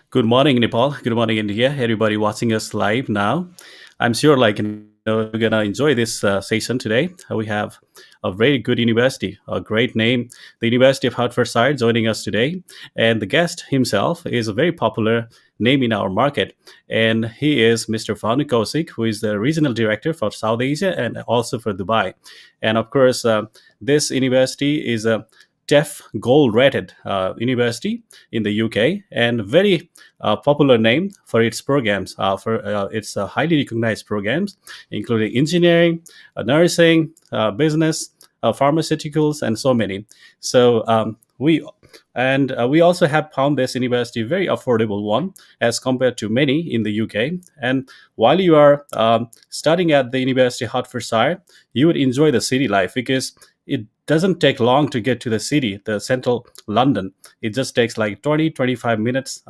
Good morning, Nepal. Good morning, India. Everybody watching us live now. I'm sure, you're gonna enjoy this session today. We have a very good university, a great name, the University of Hertfordshire, joining us today, and the guest himself is a very popular name in our market, and he is Mr. Bhanu Kaushik, who is the regional director for South Asia and also for Dubai. And of course, this university is a TEF gold rated university in the UK and very popular name for its programs, for its highly recognized programs, including engineering, nursing, business, pharmaceuticals, and so many. So we also have found this university very affordable one as compared to many in the UK. And while you are studying at the University of Hertfordshire, you would enjoy the city life because it doesn't take long to get to the city, the central London. It just takes like 20-25 minutes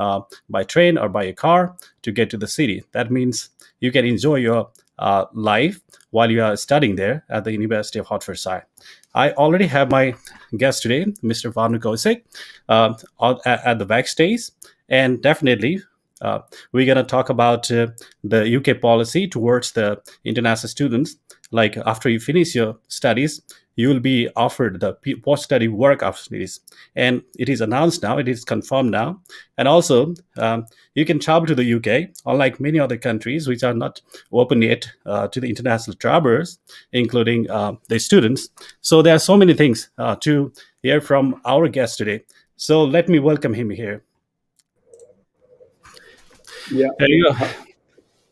by train or by a car to get to the city. That means you can enjoy your life while you are studying there at the University of Hertfordshire. I already have my guest today, Mr. Bhanu Kaushik, at the backstage, and definitely we're going to talk about the UK policy towards the international students. Like after you finish your studies, you will be offered the post-study work opportunities, and it is announced now. It is confirmed now, and also you can travel to the UK, unlike many other countries which are not open yet to the international travelers, including the students. So there are so many things to hear from our guest today. So let me welcome him here. Yeah. There you go.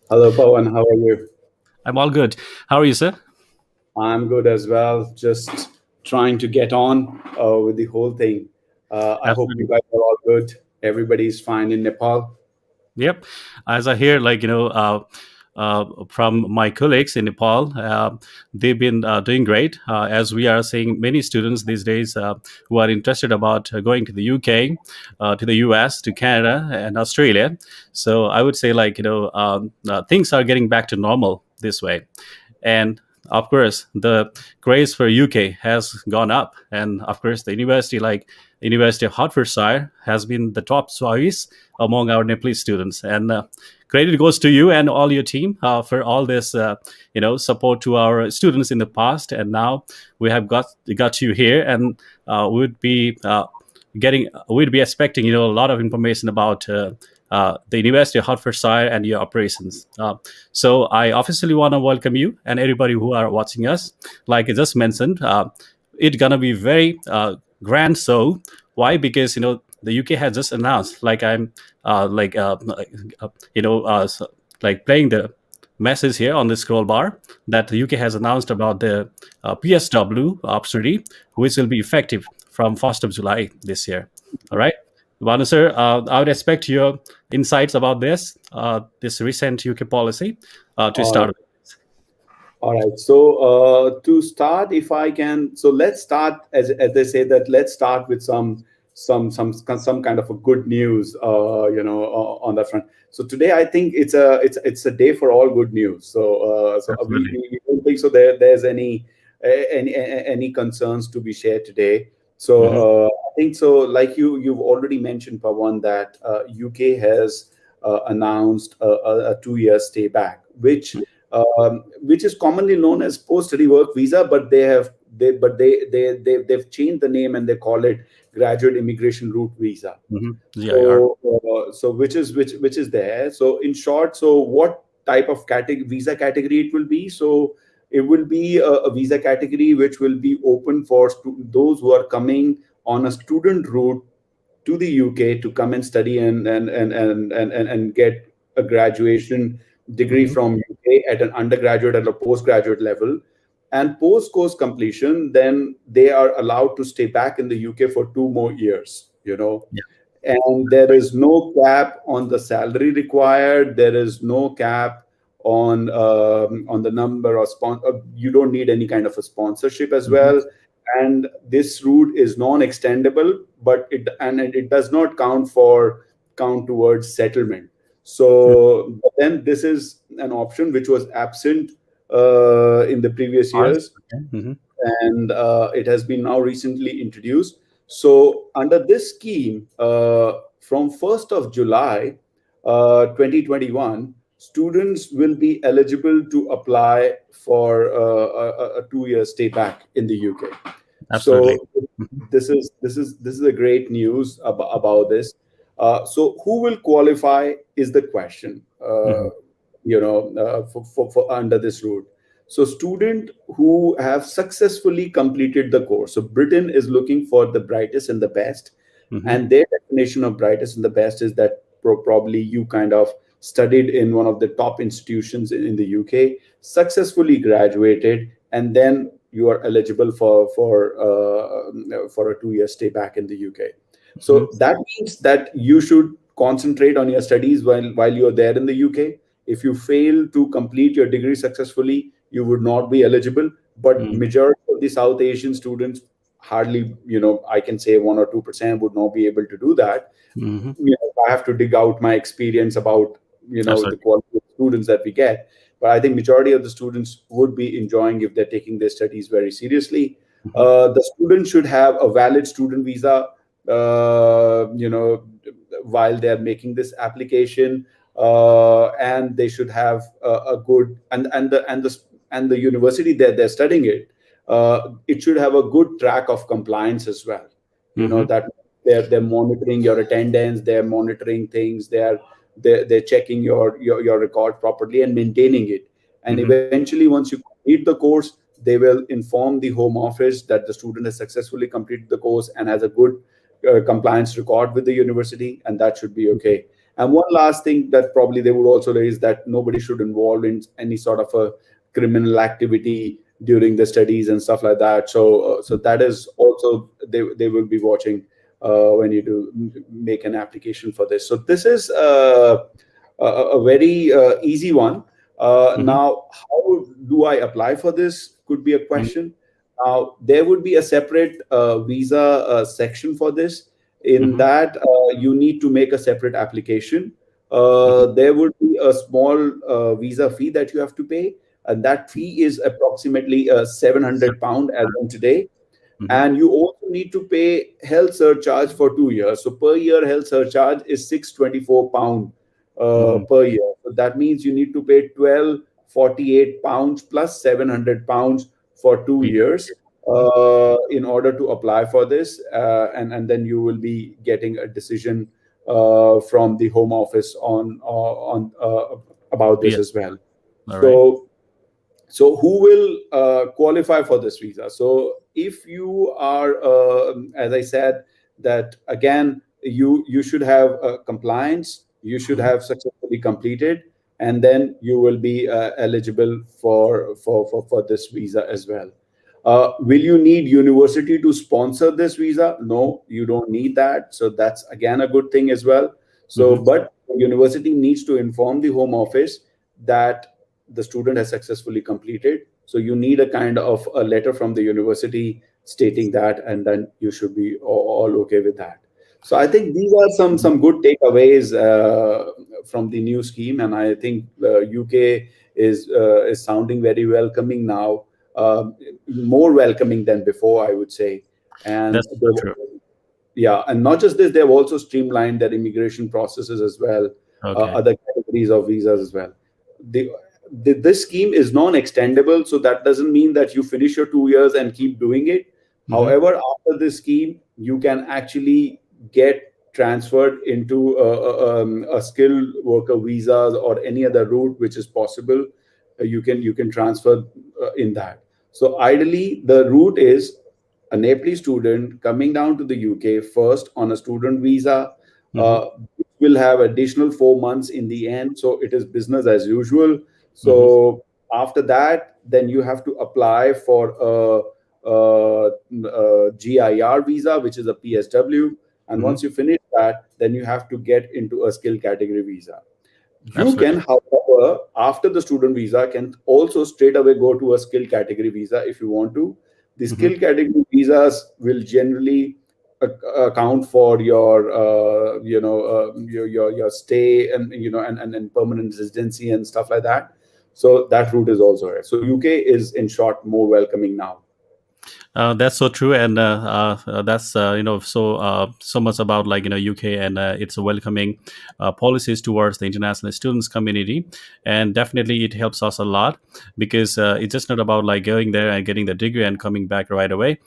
Hello, Pawan. How are you? I'm all good. How are you, sir? I'm good as well. Just trying to get on with the whole thing. I hope you Absolutely. guys are all good. Everybody's fine in Nepal. Yep. As I hear, from my colleagues in Nepal, they've been doing great. As we are seeing many students these days who are interested about going to the UK, to the US, to Canada, and Australia. So I would say, things are getting back to normal this way. And of course, the grades for UK has gone up, and of course, the university like University of Hertfordshire has been the top choice among our Nepalese students. And credit goes to you and all your team for all this, support to our students in the past, and now we have got you here, and would be getting we'd be expecting a lot of information about the University of Hertfordshire and your operations. So I officially want to welcome you and everybody who are watching us. Like I just mentioned, it's gonna be very grand. So why? Because the UK has just announced. Like I'm you know so, like playing the message here on the scroll bar that the UK has announced about the PSW opportunity, which will be effective from 1st of July this year. All right. Vanu sir, I would expect your insights about this recent UK policy to All right. start with. All right. So to start, if I can, so let's start as they say that let's start with some kind of a good news. On that front. So today, I think it's a day for all good news. So Absolutely. we don't think so. There's any concerns to be shared today. So Hmm. I think so. Like you've already mentioned, Pawan, that UK has announced a 2 year stay back, which is commonly known as post-study work visa, but they've changed the name and they call it graduate immigration route visa. Hmm. GIR. So which is there. So in short, so what type of visa category it will be? So it will be a visa category which will be open for those who are coming on a student route to the UK to come and study and get a graduation degree Hmm. from UK at an undergraduate and a postgraduate level. And post course completion, then they are allowed to stay back in the UK for 2 more years. Yeah. And there is no cap on the salary required. There is no cap on the number of you don't need any kind of a sponsorship as Hmm. well. And this route is non-extendable, but it does not count towards settlement. So but then this is an option which was absent in the previous Past. years, Okay. Hmm. and it has been now recently introduced. So under this scheme, from 1st of July 2021, students will be eligible to apply for a 2 year stay back in the UK. Absolutely. So this is a great news about this. So who will qualify is the question. Mm-hmm. For under this route. So student who have successfully completed the course. So Britain is looking for the brightest and the best, Mm-hmm. and their definition of brightest and the best is that probably you kind of studied in one of the top institutions in the UK, successfully graduated, and then you are eligible for a 2 year stay back in the UK. Mm-hmm. So that means that you should concentrate on your studies while you're there in the UK. If you fail to complete your degree successfully, you would not be eligible. But Mm-hmm. majority of the South Asian students, hardly, I can say 1 or 2% would not be able to do that. Mm-hmm. I have to dig out my experience about the Absolutely. quality of students that we get. But I think majority of the students would be enjoying if they're taking their studies very seriously. Mm-hmm. The student should have a valid student visa, while they're making this application, and they should have a good and the university that they're studying it should have a good track of compliance as well. Mm-hmm. That they're monitoring your attendance, they're monitoring things, they're checking your record properly and maintaining it. And Mm-hmm. eventually, once you complete the course, they will inform the home office that the student has successfully completed the course and has a good compliance record with the university, and that should be okay. And one last thing that probably they would also raise, that nobody should involve in any sort of a criminal activity during the studies and stuff like that. So that is also, they will be watching when you do make an application for this. So this is a very easy one. Mm-hmm. Now, how do I apply for this? Could be a Mm-hmm. question. Now, there would be a separate visa section for this. In Mm-hmm. that, you need to make a separate application. Mm-hmm. There would be a small visa fee that you have to pay, and that fee is approximately £700 as on today. Mm-hmm. And you also need to pay health surcharge for 2 years. So per year health surcharge is £624 Mm-hmm. per year. So that means you need to pay £1248 plus £700 for two Yeah. years in order to apply for this, and then you will be getting a decision from the home office on about this Yes. as well. All right. So who will qualify for this visa? So if you are, as I said, that again, you should have compliance, you should Mm-hmm. have successfully completed, and then you will be eligible for this visa as well. Will you need university to sponsor this visa? No, you don't need that. So that's again a good thing as well. So, Mm-hmm. but the university needs to inform the home office that the student has successfully completed. So you need a kind of a letter from the university stating that, and then you should be all okay with that. So I think these are Mm-hmm. some good takeaways from the new scheme, and I think the UK is sounding very welcoming now, more welcoming than before, I would say. And That's so true. yeah, and not just this, they've also streamlined their immigration processes as well, Okay. other categories of visas as well. The, this scheme is non-extendable, so that doesn't mean that you finish your 2 years and keep doing it. Mm-hmm. However, after this scheme, you can actually get transferred into a skilled worker visas or any other route which is possible. You can transfer in that. So ideally, the route is a Nepali student coming down to the UK first on a student visa, Mm-hmm. will have additional 4 months in the end. So it is business as usual. Mm-hmm. So after that, then you have to apply for a GIR visa, which is a PSW. And Mm-hmm. once you finish that, then you have to get into a skill category visa. You Absolutely. can, however, after the student visa, can also straight away go to a skill category visa if you want to. The Mm-hmm. skill category visas will generally account for your, your stay and permanent residency and stuff like that. So that route is also here. So UK is, in short, more welcoming now. That's so true, and that's so much about like UK and its welcoming policies towards the international students community, and definitely it helps us a lot because it's just not about like going there and getting the degree and coming back right away,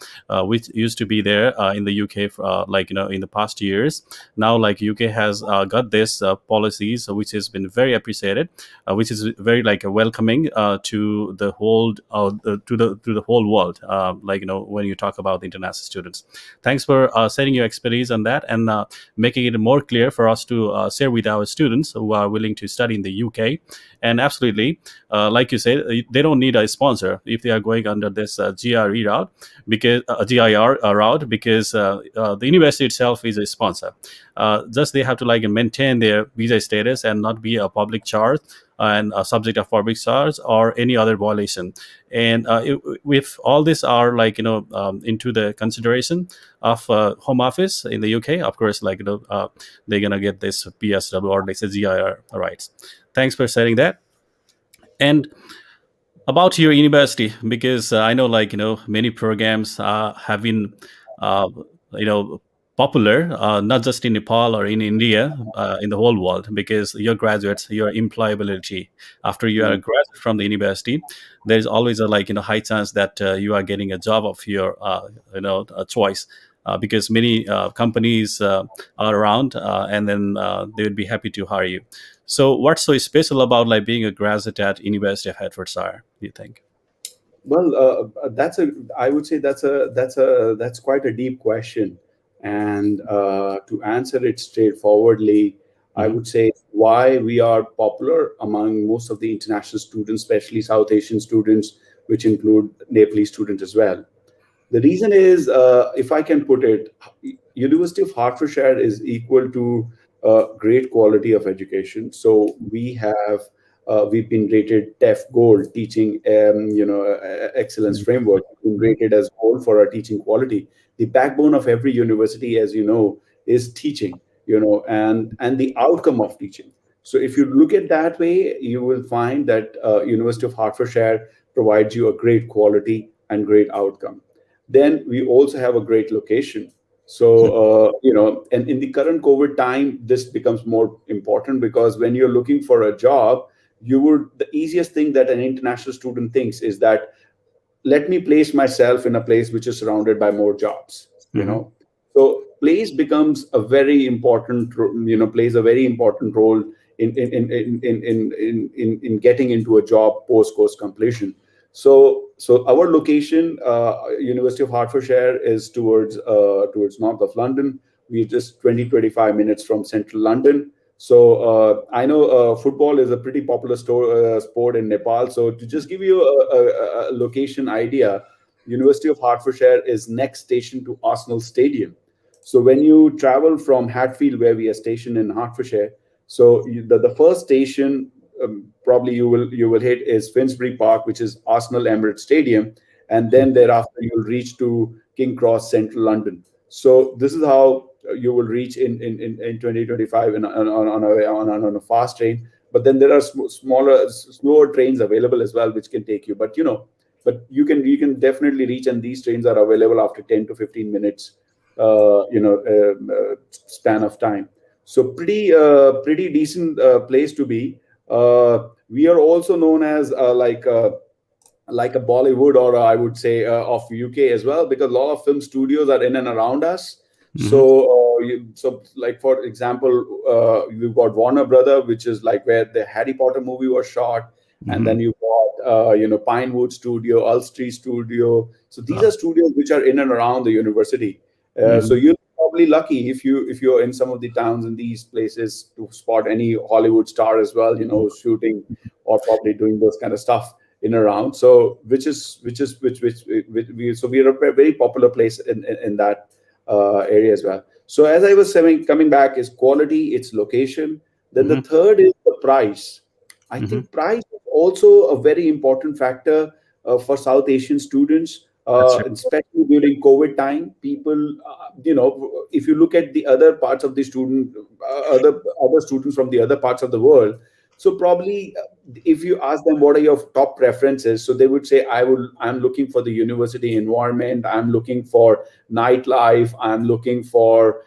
which used to be there in the UK for, in the past years. Now like UK has got this policies which has been very appreciated, which is very like welcoming to the whole to the whole world. When you talk about the international students, thanks for sharing your expertise on that and making it more clear for us to share with our students who are willing to study in the UK. And absolutely, like you said, they don't need a sponsor if they are going under this GRE route because GIR route because the university itself is a sponsor. Just they have to like maintain their visa status and not be a public charge and a subject of public charge or any other violation. And if all this are like into the consideration of Home Office in the UK, of course, they're gonna get this PSW or like say GIR rights. Thanks for sharing that. And about your university, because I know many programs have been uh, you know popular, not just in Nepal or in India, in the whole world, because your graduates, your employability after you are a Mm. graduate from the university, there's always a high chance that you are getting a job of your a choice, because many companies are around, and then they would be happy to hire you. So, what's so special about like being a graduate at University of Hertfordshire? Do you think? Well, that's a. I would say that's quite a deep question, and to answer it straightforwardly, I Hmm. would say why we are popular among most of the international students, especially South Asian students, which include Nepalese students as well. The reason is, if I can put it, University of Hertfordshire is equal to great quality of education. So we've been rated TEF Gold, teaching excellence framework. We've been rated as gold for our teaching quality. The backbone of every university, as you know, is teaching. And the outcome of teaching. So if you look at that way, you will find that University of Hertfordshire provides you a great quality and great outcome. Then we also have a great location. So and in the current COVID time, this becomes more important because when you're looking for a job, the easiest thing that an international student thinks is that, let me place myself in a place which is surrounded by more jobs. Hmm. So place becomes a very important plays a very important role in getting into a job post course completion. So our location, University of Hertfordshire, is towards north of London. We're just 20-25 minutes from central London. So I know football is a pretty popular sport in Nepal. So to just give you a location idea, University of Hertfordshire is next station to Arsenal Stadium. So when you travel from Hatfield, where we are stationed in Hertfordshire, so the first station, probably you will hit, is Finsbury Park, which is Arsenal Emirates Stadium, and then thereafter you'll reach to King Cross, Central London. So this is how you will reach in 2025 on a fast train. But then there are slower trains available as well, which can take you. But you can definitely reach, and these trains are available after 10 to 15 minutes, span of time. So pretty decent place to be. We are also known as like a Bollywood, or I would say of UK as well, because a lot of film studios are in and around us. Hmm. So like for example, you've got Warner Brother, which is like where the Harry Potter movie was shot, and Hmm. then you've got Pinewood Studio, Ulstree Studio. So these are Wow. studios which are in and around the university. So Hmm. you're probably lucky if you're in some of the towns in these places to spot any Hollywood star as well, shooting or probably doing those kind of stuff in around. So which we so we are a very popular place in that area as well. So as I was saying, coming back is quality, its location. Then the Hmm. third is the price. I Hmm. think price is also a very important factor for South Asian students, That's true. especially during COVID time. People, if you look at the other parts of the other students from the other parts of the world, So probably if you ask them what are your top preferences, so they would say I'm looking for the university environment, I'm looking for nightlife, I'm looking for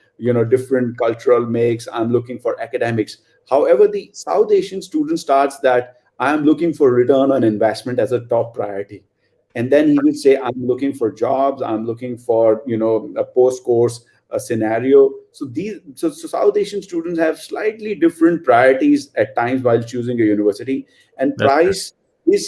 different cultural mix, I'm looking for academics. However, the South Asian student starts that I'm looking for return on investment as a top priority. And then he will say, I'm looking for jobs, I'm looking for a post course scenario. So so South Asian students have slightly different priorities at times while choosing a university, and That's true. price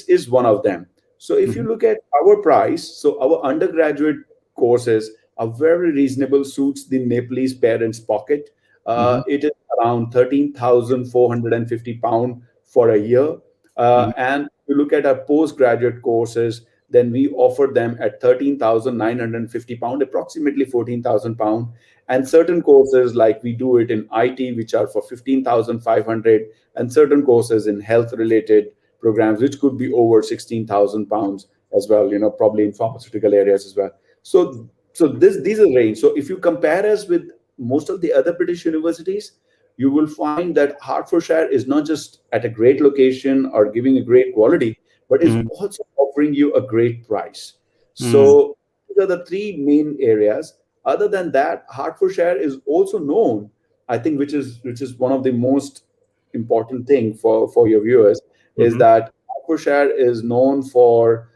is one of them. So if you Hmm. look at our price, so our undergraduate courses are very reasonable, suits the Nepalese parents' pocket. Hmm. It is around 13,450 pound for a year. Hmm. And if you look at our postgraduate courses, then we offer them at 13,950 pound, approximately 14,000 pound. And certain courses like we do it in IT, which are for 15,500, and certain courses in health related programs, which could be over 16,000 pounds as well, probably in pharmaceutical areas as well. So these are range. So if you compare us with most of the other British universities, you will find that Hertfordshire is not just at a great location or giving a great quality, but is Hmm. also offering you a great price. Hmm. So these are the three main areas. Other than that, Hertfordshire is also known, I think, which is one of the most important thing for your viewers, is Hmm. that Hertfordshire is known for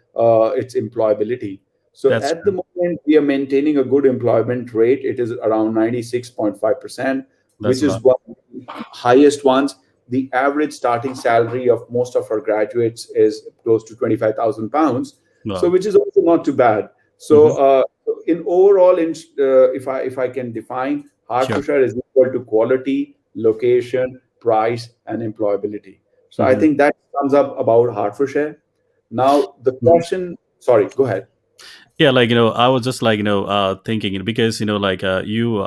its employability. So That's at the true. moment, we are maintaining a good employment rate. It is around 96.5%, That's which a lot. is one of the highest ones. The average starting salary of most of our graduates is close to 25,000 pounds, so Wow. which is also not too bad. So Hmm. in overall, if I can define, Sure. Hertfordshire is equal to quality, location, price, and employability. So I Hmm. think that sums up about Hertfordshire. Now the question. Sorry, go ahead. Yeah, like I was just like thinking because like you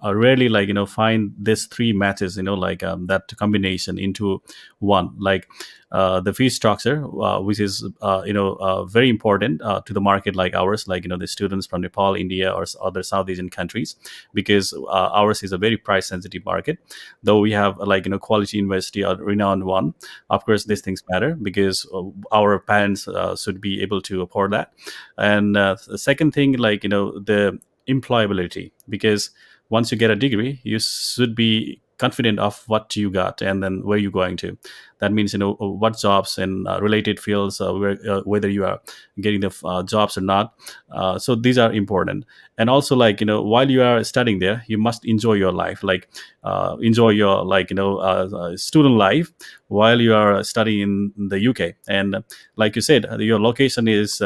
rarely like find this three matches like that combination into one, like the fee structure, which is very important to the market like ours, like the students from Nepal, India, or other South Asian countries, because ours is a very price sensitive market. Though we have like quality university, a renowned one, of course these things matter because our parents should be able to afford that. And the second thing, like the employability, because once you get a degree you should be confident of what you got and then where you're going to. That means what jobs and related fields, whether you are getting the jobs or not. So these are important. And also, like while you are studying there, you must enjoy your life, like enjoy your like student life while you are studying in the UK. And like you said, your location is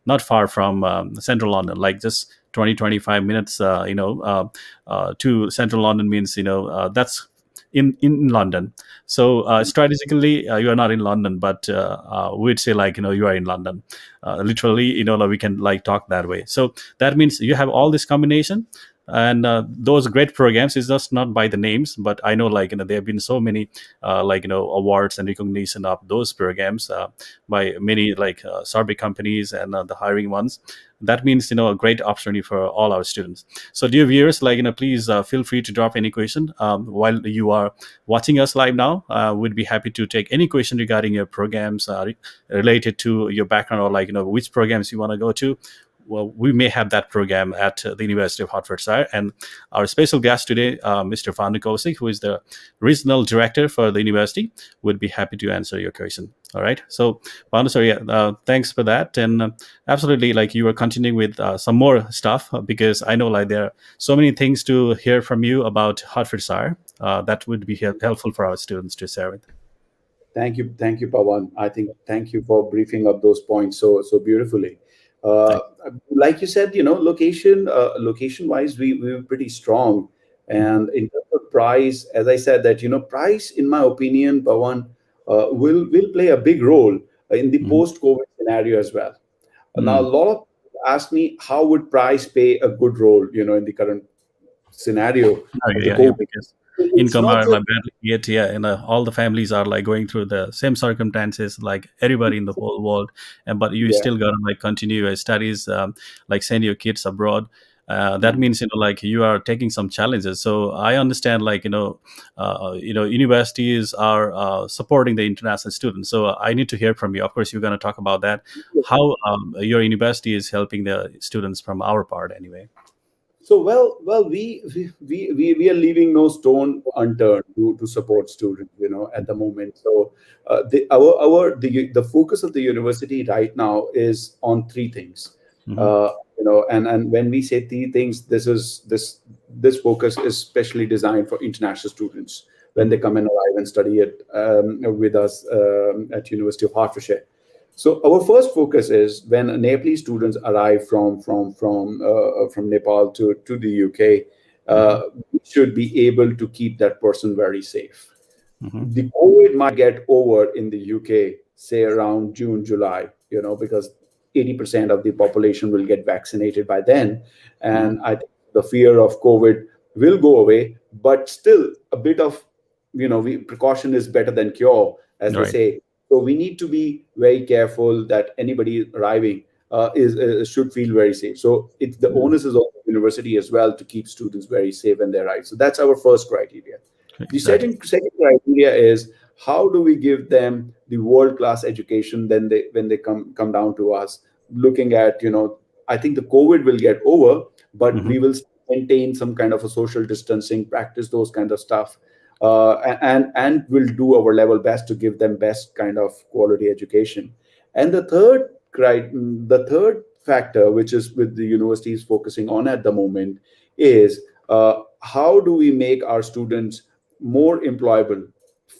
not far from central London, like just 20-25 minutes to central London means that's in London. So strategically you are not in London, but we'd say like you are in London. Literally, like we can like talk that way. So that means you have all this combination. And those great programs is just not by the names, but I know like there have been so many awards and recognition of those programs by many like survey companies and the hiring ones. That means a great opportunity for all our students. So dear viewers, like please feel free to drop any question while you are watching us live now. We'd be happy to take any question regarding your programs related to your background, or like which programs you want to go to. Well, we may have that program at the University of Hertfordshire. And our special guest today, Mr. Bhanu Kaushik, who is the regional director for the university, would be happy to answer your question. All right. So, Bhanu, sorry, thanks for that. And absolutely, like you were continuing with some more stuff because I know like there are so many things to hear from you about Hertfordshire. That would be helpful for our students to share with. Thank you, Pawan. I think thank you for briefing up those points so beautifully. Uh, Thank like you said, location wise, we were pretty strong, you. Mhm. and in terms of price, as I said, that price, in my opinion, Pawan, will play a big role in the Mhm. post COVID scenario as well. Now, a Mm. lot of people ask me how would price play a good role, in the current scenario of Okay, the yeah, yeah, COVID. because It's income not are just. like badly hit, yeah, and all the families are like going through the same circumstances, like everybody in the whole world. And but you Yeah. still gotta like continue your studies, like send your kids abroad. That means, like, you are taking some challenges. So I understand, like, universities are supporting the international students. So I need to hear from you. Of course, you're going to talk about that, how your university is helping the students from our part anyway. So we are leaving no stone unturned to support students, at the moment. So the focus of the university right now is on three things. Hmm. And when we say three things, this focus is specially designed for international students when they Hmm. come and arrive and study it with us at University of Hertfordshire. So our first focus is when Nepalese students arrive from Nepal to the UK, Hmm. we should be able to keep that person very safe. Hmm. The COVID might get over in the UK, say around June, July, because 80% of the population will get vaccinated by then. Hmm. And I think the fear of COVID will go away, but still a bit of, precaution is better than cure, as they Right. say. So we need to be very careful that anybody arriving is should feel very safe. So it's the Mhm. onus is on the university as well to keep students very safe when they arrive. So that's our first criteria. The Exactly. second criteria is how do we give them the world class education when they come down to us, looking at, I think the COVID will get over, but Hmm. we will maintain some kind of a social distancing, practice those kind of stuff, and will do our level best to give them best kind of quality education. And the third factor, which is with the universities focusing on at the moment, is how do we make our students more employable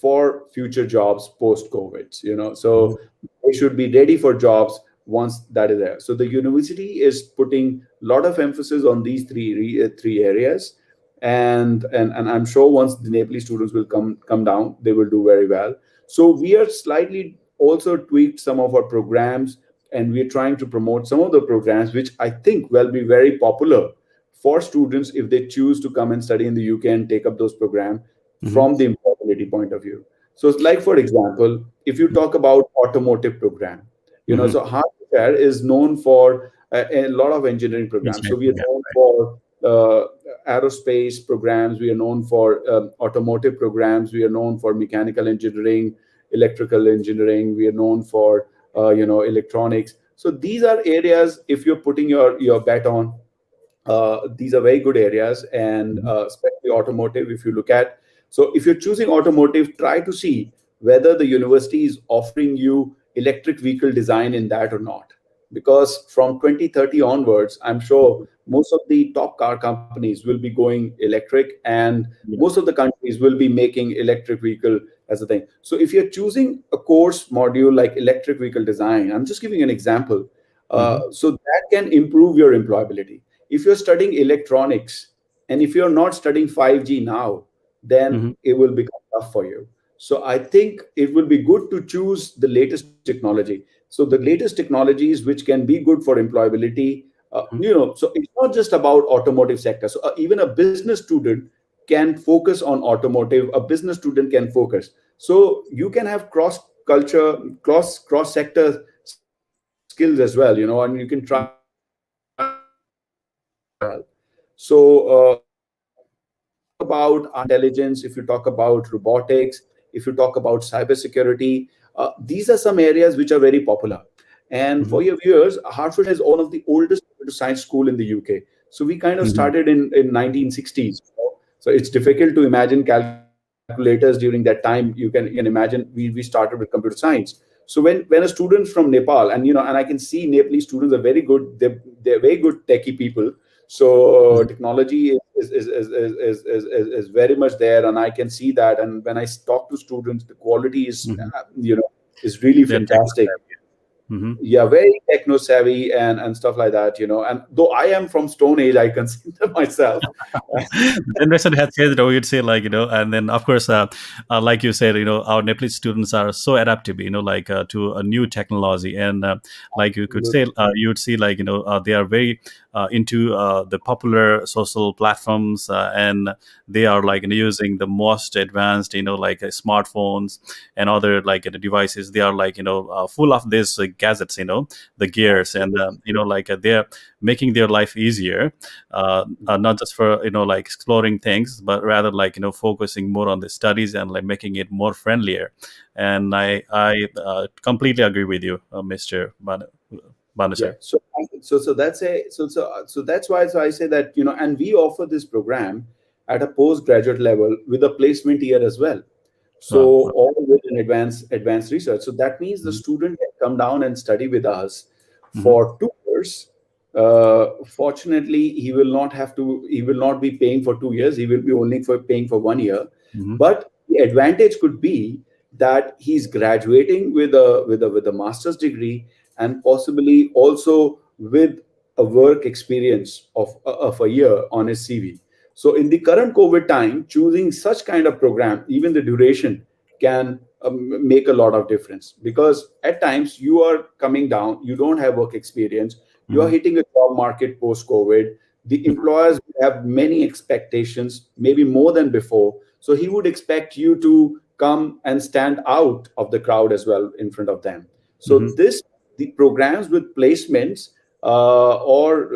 for future jobs post COVID. Hmm. So they should be ready for jobs once that is there. So the university is putting a lot of emphasis on these three areas, and I'm sure once the Nepalese students will come down, they will do very well. So we are slightly also tweaked some of our programs, and we're trying to promote some of the programs which I think will be very popular for students if they choose to come and study in the UK and take up those programs Hmm. from the employability point of view. So, like for example, if you talk about automotive program, Hmm. so Hertfordshire is known for a lot of engineering programs. So Engineering we are program. known for aerospace programs. We are known for automotive programs. We are known for mechanical engineering, electrical engineering. We are known for electronics. So these are areas if you're putting your bet on, these are very good areas, and Mhm. especially automotive. If you look at, so if you're choosing automotive, try to see whether the university is offering you electric vehicle design in that or not. Because from 2030 onwards, I'm sure most of the top car companies will be going electric, and Yeah. most of the countries will be making electric vehicle as a thing. So if you're choosing a course module like electric vehicle design, I'm just giving an example, Hmm. so that can improve your employability. If you're studying electronics and if you're not studying 5G now, then Hmm. it will become tough for you. So I think it will be good to choose the latest technology. So the latest technologies which can be good for employability, so it's not just about automotive sector. So even a business student can focus on automotive. A business student can focus. So you can have cross culture, cross sector skills as well, and you can try out those things as well. So if you talk about artificial intelligence, if you talk about robotics, if you talk about cybersecurity, these are some areas which are very popular. And Hmm. for your viewers, Hertfordshire is one of the oldest computer science school in the UK. So we kind of Hmm. started in 1960s. So it's difficult to imagine calculators during that time. You can imagine we started with computer science. So when a student from Nepal, and I can see Nepalese students are very good. They're very good techie people. So technology is very much there, and I can see that. And when I talk to students, the quality is Hmm. is really They're technical fantastic. savvy. Hmm. Yeah, very techno savvy and stuff like that. And though I am from Stone Age, I consider myself. The generation has changed, I would say, like, and then, of course, like you said, our Nepalese students are so adaptive, like, to a new technology. And like you could say, you would see, like, they are very into the popular social platforms, and they are like using the most advanced, like smartphones and other like devices. They are like full of these gadgets, the gears, and Absolutely. like they're making their life easier, not just for like exploring things, but rather like focusing more on the studies and like making it more friendlier. And I completely agree with you, Mr. Banu, Yeah. sir. So that's why, so I say that, and we offer this program at a postgraduate level with a placement year as well. So Wow. all with an advanced research. So that means the student can come down and study with us Mm-hmm. for 2 years. Fortunately, he will not be paying for 2 years. He will be only for paying for 1 year. Mm-hmm. But the advantage could be that he's graduating with a master's degree, and possibly also with a work experience of a year on his CV. So in the current COVID time, choosing such kind of program, even the duration, can make a lot of difference, because at times you are coming down, you don't have work experience, you are Mm-hmm. hitting a job market post COVID. The employers have many expectations, maybe more than before. So he would expect you to come and stand out of the crowd as well in front of them. Mm-hmm. So this the programs with placements, or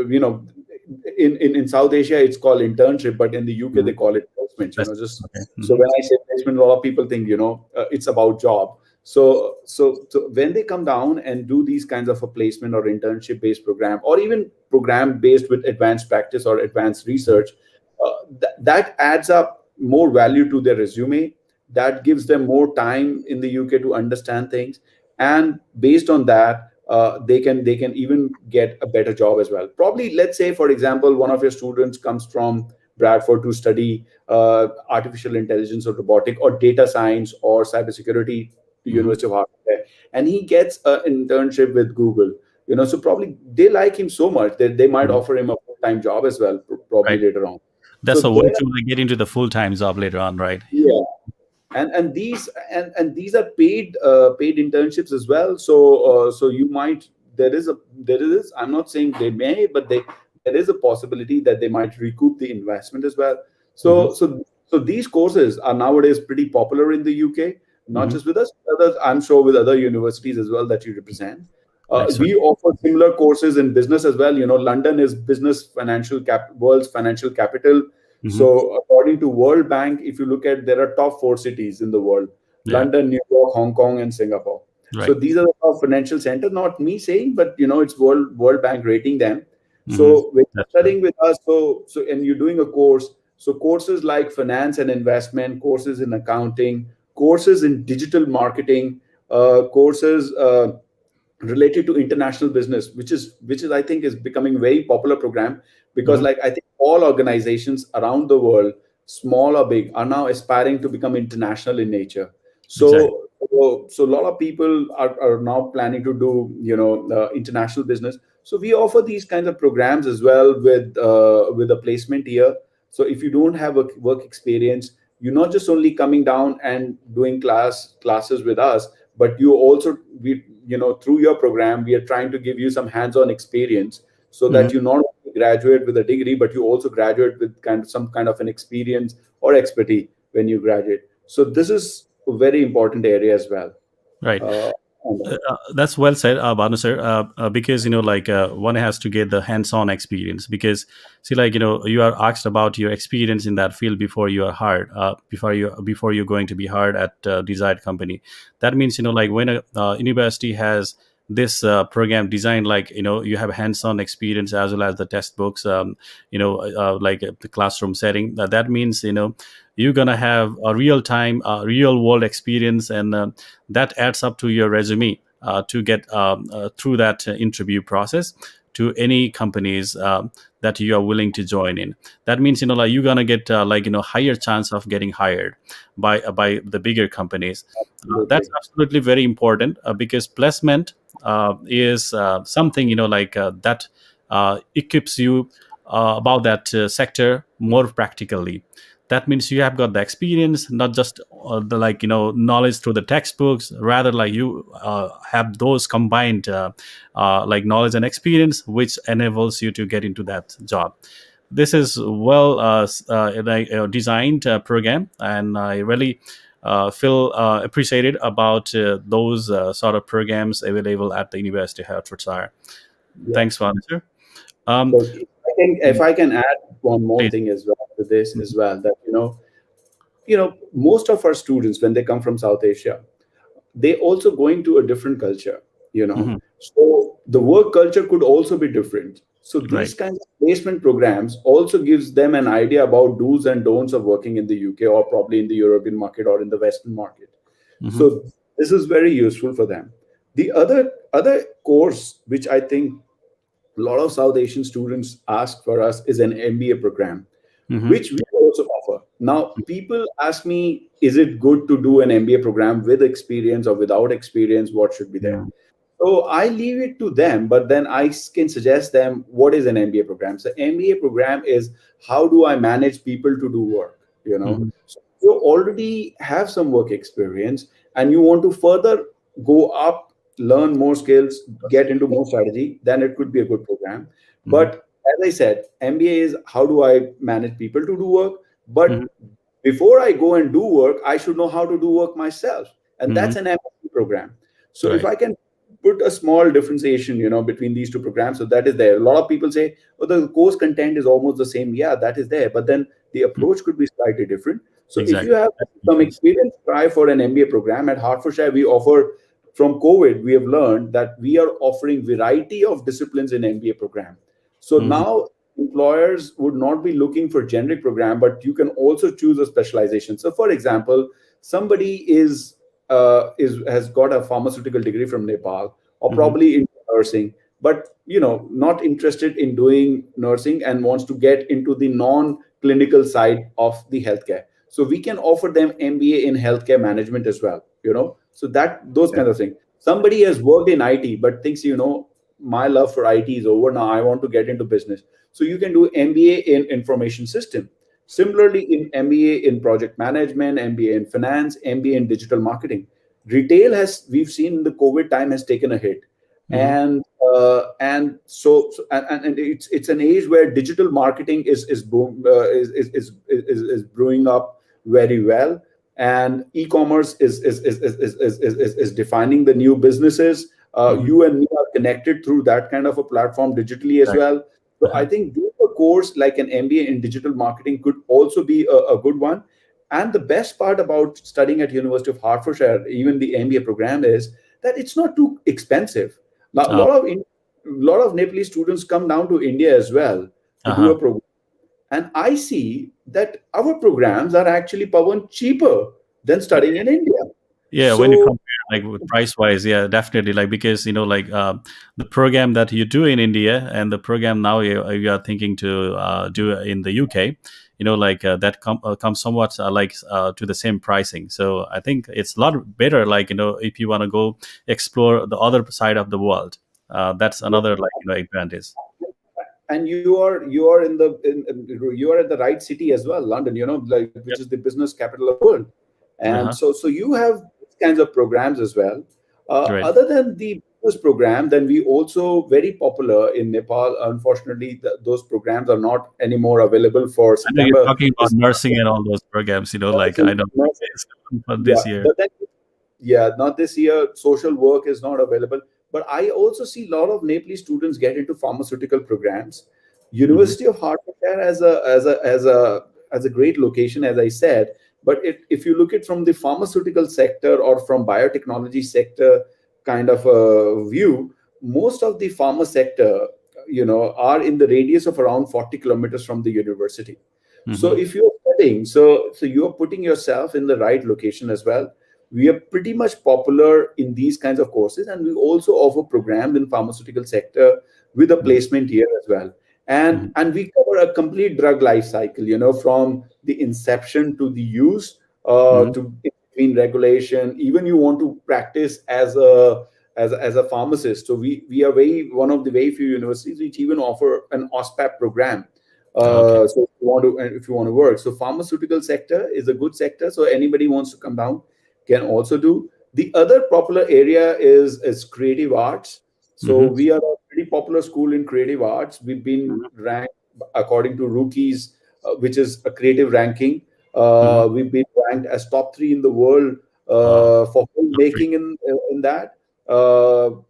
in South Asia it's called internship, but in the UK Mm-hmm. they call it placement. That's Just okay. so Mm-hmm. when I say placement, a lot of people think it's about job. So when they come down and do these kinds of a placement or internship based program, or even program based with advanced practice or advanced research, that adds up more value to their resume. That gives them more time in the UK to understand things, and based on that, they can even get a better job as well. Probably, let's say for example, one of your students comes from Bradford to study artificial intelligence or robotic or data science or cybersecurity to Mm-hmm. University of Hertfordshire, and he gets an internship with Google. So probably they like him so much that they might Mm-hmm. offer him a full-time job as well, probably Right. later on. That's So a way there, to like, get into the full-time job later on, right? yeah, and these are paid internships as well. So you might, there is, I'm not saying they may, but there is a possibility that they might recoup the investment as well. Mm-hmm. So these courses are nowadays pretty popular in the UK, not Mm-hmm. just with us, others, I'm sure with other universities as well that you represent. Excellent. We offer similar courses in business as well. London is business financial world's financial capital. Mm-hmm. So according to World Bank, if you look at, there are top four cities in the world: Yeah. London, New York, Hong Kong, and Singapore. So Right. these are the top financial centers. Not me saying, but it's World Bank rating them. Mm-hmm. So when you're That's true. studying with us, and you're doing a course, so courses like finance and investment, courses in accounting, courses in digital marketing, courses related to international business, which is I think is becoming a very popular program, because Mm-hmm. like I think all organizations around the world, small or big, are now aspiring to become international in nature. Exactly. So a lot of people are now planning to do international business. So we offer these kinds of programs as well with a placement here. So if you don't have a work experience, you're not just only coming down and doing classes with us, but you also, through your program, we are trying to give you some hands-on experience, so Mm-hmm. that you not only graduate with a degree, but you also graduate with some kind of an experience or expertise when you graduate. So this is a very important area as well. Right. uh, on that. That's well said, Bhanu sir. Because like one has to get the hands-on experience. Because see, like you are asked about your experience in that field before you are hired, before you're going to be hired at desired company. That means like when a university has this program designed, like you have hands-on experience as well as the test books, like the classroom setting. That means you're gonna have a real time, real world experience, and that adds up to your resume to get through that interview process to any companies that you are willing to join in. That means like you're gonna get like higher chance of getting hired by the bigger companies. That's Absolutely. absolutely very important, because placement is something like that equips you about that sector more practically. that means you have got the experience, not just the like knowledge through the textbooks. Rather, like you have those combined like knowledge and experience, which enables you to get into that job. This is well like, designed program, and I really feel appreciated about those sort of programs available at the University of Hertfordshire. Yeah. Thanks, Vanessa. Um, So if I can add one more please. thing as well to this Mhm, as well, that most of our students when they come from South Asia, they also going to a different culture, mhm, so the work culture could also be different. So right. these kinds of placement programs also gives them an idea about do's and don'ts of working in the UK, or probably in the European market or in the Western market. Mhm, So this is very useful for them. The other course which I think a lot of South Asian students ask for us is an MBA program, mhm, which we also offer. Now, people ask me, is it good to do an MBA program with experience or without experience? What should be there? mhm, So I leave it to them, but then I can suggest them what is an MBA program. So MBA program is how do I manage people to do work? mhm, So you already have some work experience and you want to further go up, learn more skills, get into more strategy, then it could be a good program. mhm, But as I said, MBA is how do I manage people to do work? mhm, But before I go and do work, I should know how to do work myself. And mhm, that's an MSc program. So if right. I can put a small differentiation, between these two programs, so that is there. A lot of people say, oh, the course content is almost the same. Yeah, that is there. But then the Mhm, approach could be slightly different. So if you exactly. have That makes some sense. experience, try for an MBA program. At Hertfordshire, we offer, from COVID, we have learned that we are offering variety of disciplines in MBA program. So Mhm, now employers would not be looking for generic program, but you can also choose a specialization. So for example, somebody is has got a pharmaceutical degree from Nepal, or mhm, probably in nursing, but not interested in doing nursing and wants to get into the non-clinical side of the healthcare. So we can offer them MBA in healthcare management as well. So that those yeah, kind of things. Somebody has worked in IT but thinks, my love for IT is over now. I want to get into business. So you can do MBA in information system. Similarly, in MBA in project management, MBA in finance, MBA in digital marketing. Retail has, we've seen in the COVID time, has taken a hit, mhm, and it's an age where digital marketing is brewing up very well, and e-commerce is defining the new businesses. mhm, You and me are connected through that kind of a platform digitally as right. well. So I Uh-huh. think doing a course like an MBA in digital marketing could also be a good one. And the best part about studying at University of Hertfordshire, even the MBA program, is that it's not too expensive. Now, Oh, a lot of Nepalese students come down to India as well to do uh-huh. a program, and I see that our programs are actually Pawan cheaper than studying in India. Yeah, when you So compare like with price wise, yeah, definitely. Like because like the program that you do in India and the program now you are thinking to do in the UK, like that comes somewhat like to the same pricing. So I think it's a lot better. Like if you want to go explore the other side of the world, that's another like advantage. and you are you are at the right city as well, London, like, which Yep. is the business capital of the world. And Uh-huh. so you have these kinds of programs as well. Right. Other than the business program, then we also very popular in Nepal. Unfortunately, those programs are not anymore available for I know you're September. talking about This nursing and all those programs. Like I nursing, know nursing, it's for yeah, this year. but then, yeah, not this year. Social work is not available. But I also see a lot of Nepalese students get into pharmaceutical programs. Hmm. University of Hertfordshire as a great location, as I said. But if you look at from the pharmaceutical sector or from biotechnology sector kind of a view, most of the pharma sector, are in the radius of around 40 kilometers from the university. So Hmm. if you're studying, so you're putting yourself in the right location as well. We are pretty much popular in these kinds of courses, and we also offer programs in pharmaceutical sector with a Hmm. placement here as well. And we cover a complete drug life cycle, from the inception to the use, Hmm. to between regulation. Even you want to practice as a pharmacist. So we are very one of the very few universities which even offer an OSPAP program, Okay. So if you want to work, so pharmaceutical sector is a good sector. So anybody wants to come down can also do. The other popular area is creative arts. So Mm-hmm. we are a pretty popular school in creative arts. We've been ranked according to Rookies, which is a creative ranking. Mm-hmm. We've been ranked as top three in the world Wow. for Great. filmmaking in that.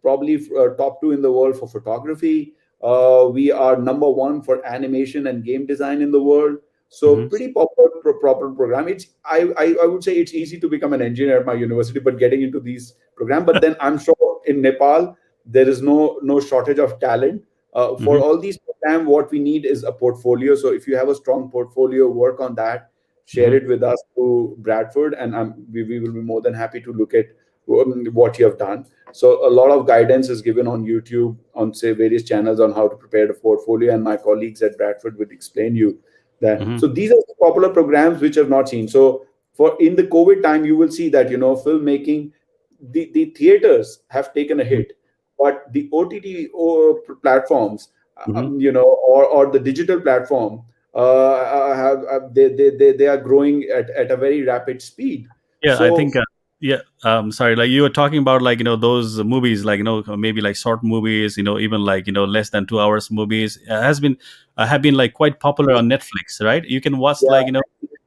Probably top two in the world for photography. We are number one for animation and game design in the world. So Mm-hmm. pretty popular proper program. I would say it's easy to become an engineer at my university, but getting into these program. But then I'm sure in Nepal there is no shortage of talent. For Mm-hmm. all these program, what we need is a portfolio. So if you have a strong portfolio, work on that, share Mm-hmm. it with us to Bradford, and we will be more than happy to look at what you have done. So a lot of guidance is given on YouTube, on say various channels on how to prepare the portfolio, and my colleagues at Bradford would explain you that. Mm-hmm. So these are the popular programs which have not seen. So for in the COVID time, you will see that filmmaking, the theaters have taken a hit, but the OTT platforms, Mm-hmm. or the digital platform, they are growing at a very rapid speed. Yeah, I So think. Yeah, sorry. Like you were talking about, like those movies, like maybe like short movies, even like less than 2 hours movies, has been have been like quite popular on Netflix, right? You can watch yeah, like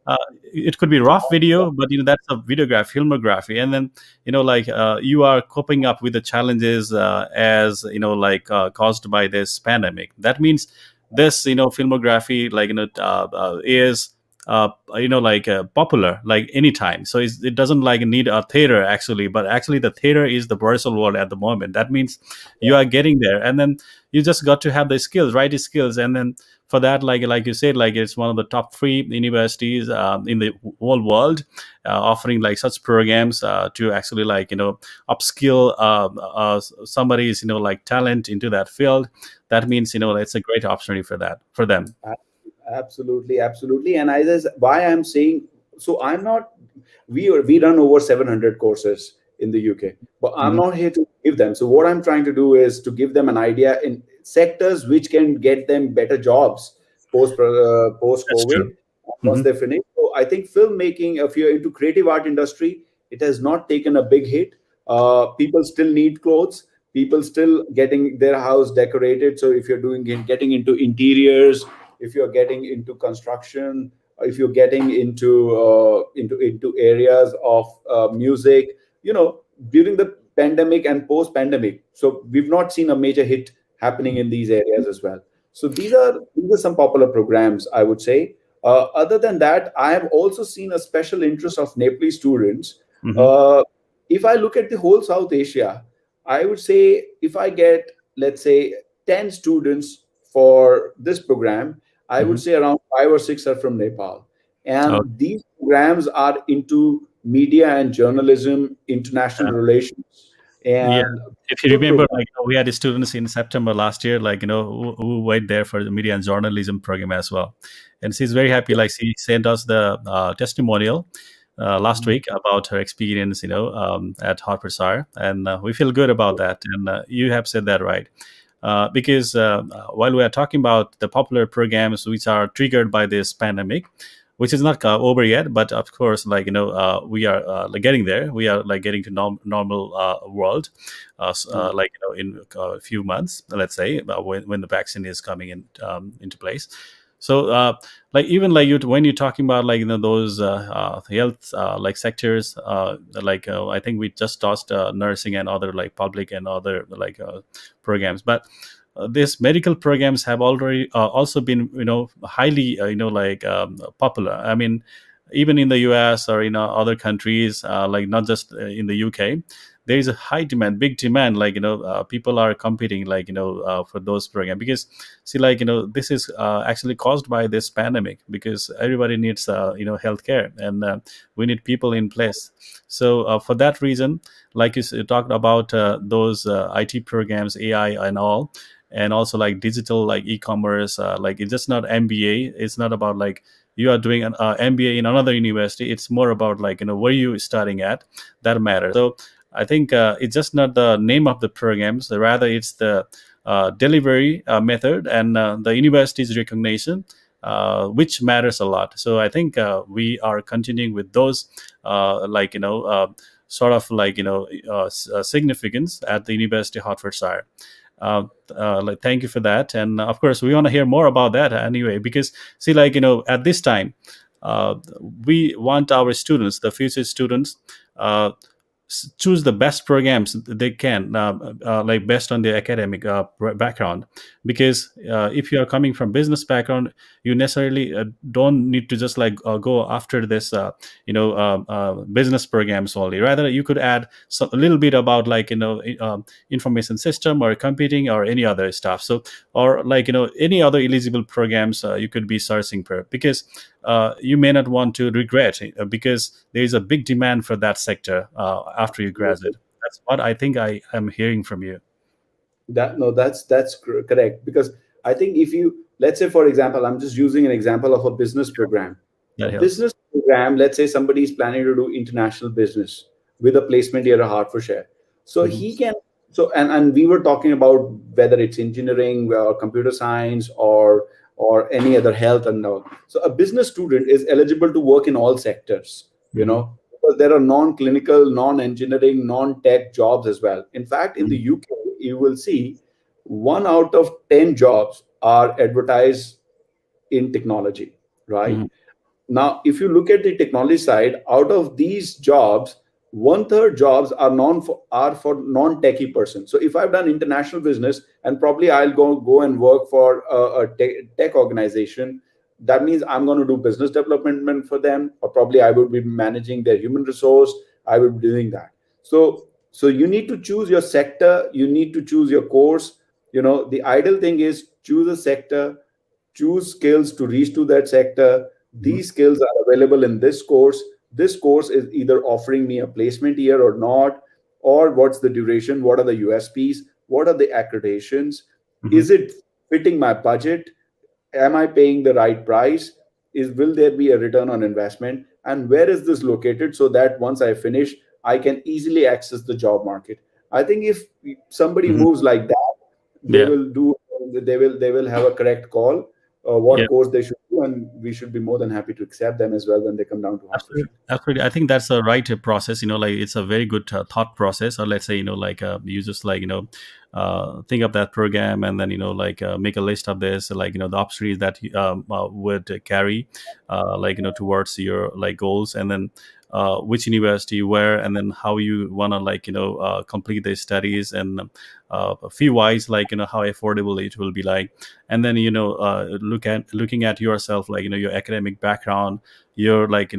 uh, it could be rough video, but that's a videograph, filmography, and then like you are coping up with the challenges as like caused by this pandemic. That means this filmography like is like popular like anytime, so it doesn't like need a theater actually, but actually the theater is the virtual world at the moment. That means you are getting there, and then you just got to have the skills, right skills, and then for that, like you said, like it's one of the top three universities in the whole world, offering like such programs to actually like upskill somebody's like talent into that field. That means it's a great opportunity for that for them. absolutely, absolutely. And why I'm saying, so I'm not. We run over 700 courses in the UK, but I'm Mhm. not here to give them. So what I'm trying to do is to give them an idea in sectors which can get them better jobs post That's COVID true. once Hmm. they finish. So I think filmmaking, if you're into creative art industry, it has not taken a big hit. People still need clothes. People still getting their house decorated. So if you're getting into interiors, if you're getting into construction, if you're getting into areas of music, during the pandemic and post pandemic, so we've not seen a major hit happening in these areas as well. So these are some popular programs, I would say. Other than that, I have also seen a special interest of Nepali students. Hmm. uh, if I look at the whole South Asia, I would say if I get, let's say, 10 students for this program, I would Hmm. say around five or six are from Nepal. Oh, And these programs are into media and journalism, international relations, yeah. and If you good remember, programs. like we had students in September last year, like who went there for the media and journalism program as well, and she's very happy. Like she sent us the testimonial last week about her experience, at Hertfordshire, and we feel good about that. And you have said that right. Because while we are talking about the popular programs which are triggered by this pandemic, which is not over yet, but of course, like we are like getting there. We are like getting to normal world, like in a few months, let's say, when the vaccine is coming into place. So like even like you when you're talking about like those health like sectors, like I think we just touched nursing and other like public and other like programs, but these medical programs have already also been highly like popular. I mean, even in the US or in other countries, like not just in the UK, there is a high demand, big demand, like people are competing like for those programs, because see, like this is actually caused by this pandemic, because everybody needs healthcare, and we need people in place. So for that reason, like you talked about those IT programs, AI and all, and also like digital like e-commerce, like it's just not MBA. It's not about like you are doing an MBA in another university. It's more about like where you starting at, that matters. So I think it's just not the name of the programs, rather it's the delivery method and the university's recognition which matters a lot. So I think we are continuing with those, like sort of like significance at the University of Hertfordshire. uh, like, thank you for that, and of course we want to hear more about that anyway, because see, like at this time, uh, we want our students, the future students, uh, choose the best programs they can, like based on their academic background. Because if you are coming from business background, you necessarily don't need to just like go after this business programs only. Rather, you could add a little bit about like information system or computing or any other stuff. So, or like any other eligible programs you could be searching for, because you may not want to regret, because there is a big demand for that sector after you graduate. That's what I think I am hearing from you. That no, that's correct. Because I think if you, let's say for example, I'm just using an example of a business program. A That helps. business program, let's say somebody is planning to do international business with a placement here at Hertfordshire. So Hmm. he can, so and we were talking about whether it's engineering or computer science or any other health and all. So a business student is eligible to work in all sectors, Hmm. because there are non-clinical, non-engineering, non-tech jobs as well. In fact, in the Hmm. UK, you will see 1 out of 10 jobs are advertised in technology, right? Hmm. Now, if you look at the technology side, out of these jobs, one third jobs are for non-techie person. So if I've done international business and probably I'll go and work for a tech organization, that means I'm going to do business development for them, or probably I would be managing their human resource. I will be doing that. So you need to choose your sector. You need to choose your course. The ideal thing is choose a sector, choose skills to reach to that sector. Hmm. These skills are available in this course. This course is either offering me a placement year or not, or what's the duration, what are the USPs, what are the accreditations, Hmm. is it fitting my budget, am I paying the right price, is will there be a return on investment, and where is this located, so that once I finish I can easily access the job market. I think if somebody Hmm. moves like that, they Yeah. will do they will have a correct call, Yeah. what course they should do, and we should be more than happy to accept them as well when they come down to Absolutely, Hertfordshire. absolutely. I think that's the right process. Like it's a very good thought process. Or let's say, like you just like think of that program, and then like make a list of this, like the opportunities that you would carry, like towards your like goals, and then which university, where, and then how you wanna like complete the studies, and fee wise, like how affordable it will be like, and then looking at yourself, like your academic background, your like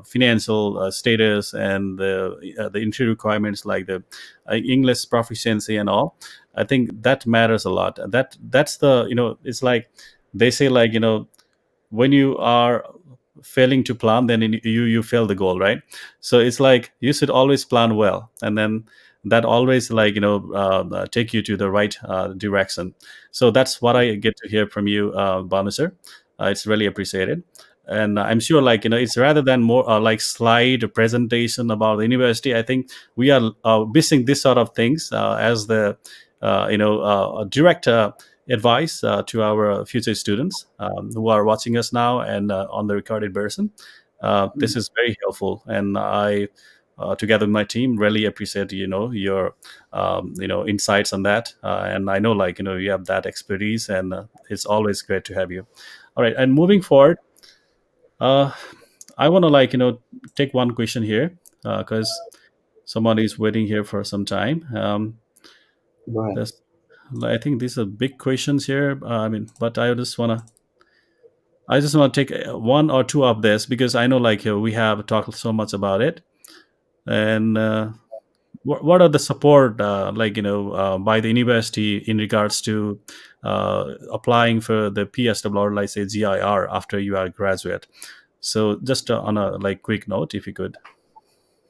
financial status, and the entry requirements, like the English proficiency and all. I think that matters a lot. That's the it's like they say, like when you are failing to plan, then you fail the goal, right? So it's like you should always plan well, and then that always like take you to the right direction. So that's what I get to hear from you, Bhanu sir. It's really appreciated. And I'm sure, like it's rather than more like slide presentation about the university. I think we are missing this sort of things as the direct advice to our future students who are watching us now, and on the recorded version. This is very helpful, and I, together with my team, really appreciate your insights on that. And I know, like you have that expertise, and it's always great to have you. All right, and moving forward, uh, I want to like take one question here, because someone is waiting here for some time. Go ahead. This, I think these are big questions here. I mean, but I just want to take one or two of this, because I know like we have talked so much about it. And what are the support like by the university in regards to applying for the PSW, or like say GIR, after you are graduate? So just on a like quick note, if you could.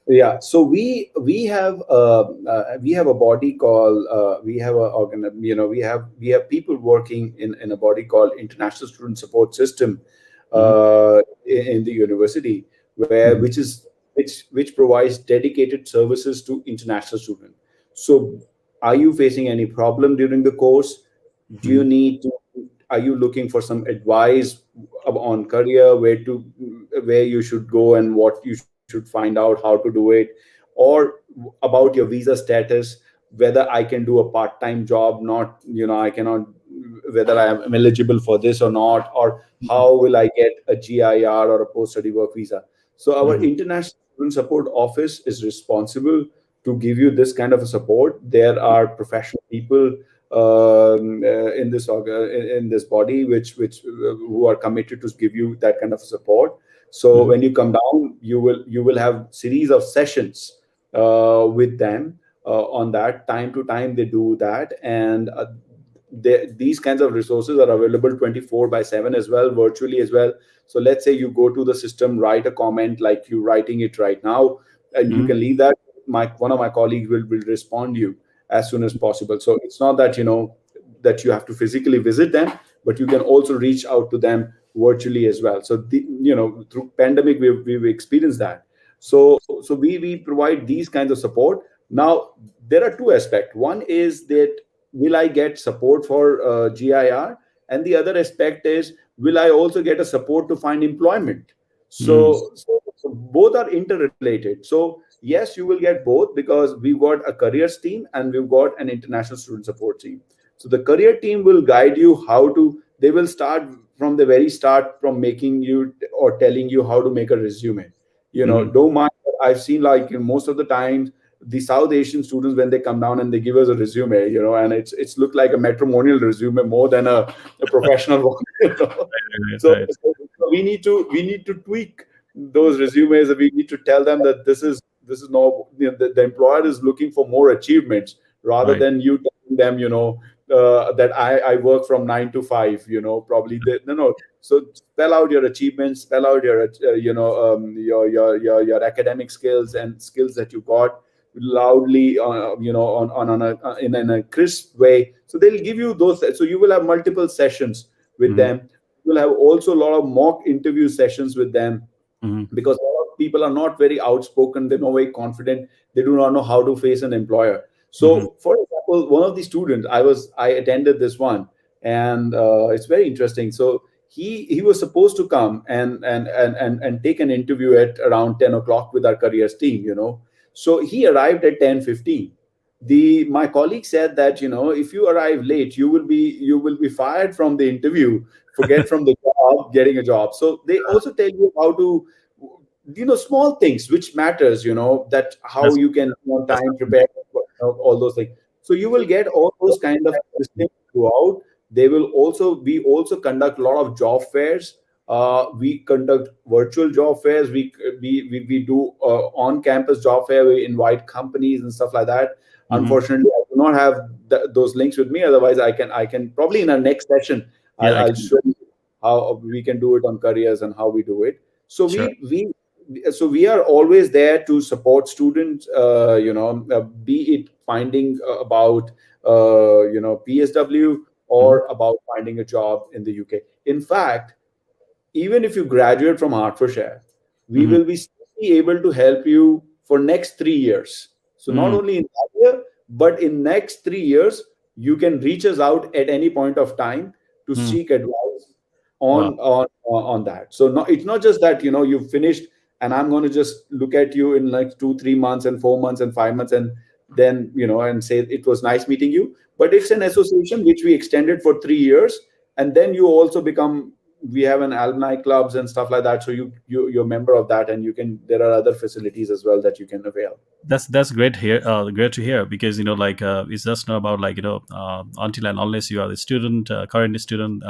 Yeah, so we have a body called, we have a we have people working in a body called International Student Support System, Hmm. in the university, where Hmm. which provides dedicated services to international students. So are you facing any problem during the course? Do Hmm. you need to are you looking for some advice on career, where you should go and what you should find out, how to do it, or about your visa status, whether I can do a part-time job, not, I cannot, whether I am eligible for this or not, or Mhm. how will I get a GIR or a post-study work visa. So our Mhm. international student support office is responsible to give you this kind of a support. There are professional people in in this body, which who are committed to give you that kind of support. So Mhm. when you come down, you will have series of sessions with them. On that, time to time they do that, and these kinds of resources are available 24 by 7 as well, virtually as well. So let's say you go to the system, write a comment like you writing it right now, and you Mhm. can leave that. One of my colleagues will respond you as soon as possible. So it's not that, that you have to physically visit them, but you can also reach out to them virtually as well. So through pandemic, we've experienced that. So we provide these kinds of support. Now there are two aspects. One is that, will I get support for GIR, and the other aspect is, will I also get a support to find employment. Mhm. So both are interrelated. So yes, you will get both, because we've got a careers team and we've got an international student support team. So the career team will guide you how to. They will start from the very start, from making you or telling you how to make a resume. Mhm. Don't mind. I've seen, like, most of the times the South Asian students, when they come down and they give us a resume, and it's looked like a matrimonial resume more than a professional one. Right, So, right. so we need to tweak those resumes. We need to tell them that this is no, the employer is looking for more achievements, rather Right. than you telling them, that I work from 9 to 5. Probably no, no. So spell out your achievements, spell out your your academic skills and skills that you got loudly, on a in a crisp way. So they'll give you those. So you will have multiple sessions with Mhm. them. You will have also a lot of mock interview sessions with them, Mhm. because a lot of people are not very outspoken, they're not very confident, they do not know how to face an employer. Mhm. So for example, one of the students, I attended this one, and it's very interesting. So he was supposed to come and take an interview at around 10 o'clock with our careers team. So he arrived at 10:15. The My colleague said that, if you arrive late, you will be fired from the interview, forget from the job, getting a job. So they also tell you how to, small things which matters, that how That's you can on that's time prepare, all those things. So you will get all those kind of systems throughout. We also conduct a lot of job fairs. We conduct virtual job fairs. We do on campus job fair. We invite companies and stuff like that. Mhm. Unfortunately, I do not have those links with me. Otherwise, I can probably in our next session, Yeah, I'll actually. show you how we can do it on careers and how we do it. So Sure. we are always there to support students, be it finding about PSW, Mhm. or about finding a job in the UK. In fact, even if you graduate from Hertfordshire, we Mhm. will be still be able to help you for next 3 years. So not Mhm. only in that year, but in next 3 years, you can reach us out at any point of time to Mhm. seek advice Wow. on that. So it's not just that, you've finished and I'm going to just look at you in like 2 3 months and 4 months and 5 months, and then and say it was nice meeting you. But it's an association which we extended for 3 years, and then you also become, we have an alumni clubs and stuff like that. So you're a member of that, and there are other facilities as well that you can avail. That's great here. Great to hear, because like it's just not about like until and unless you are the student, current student.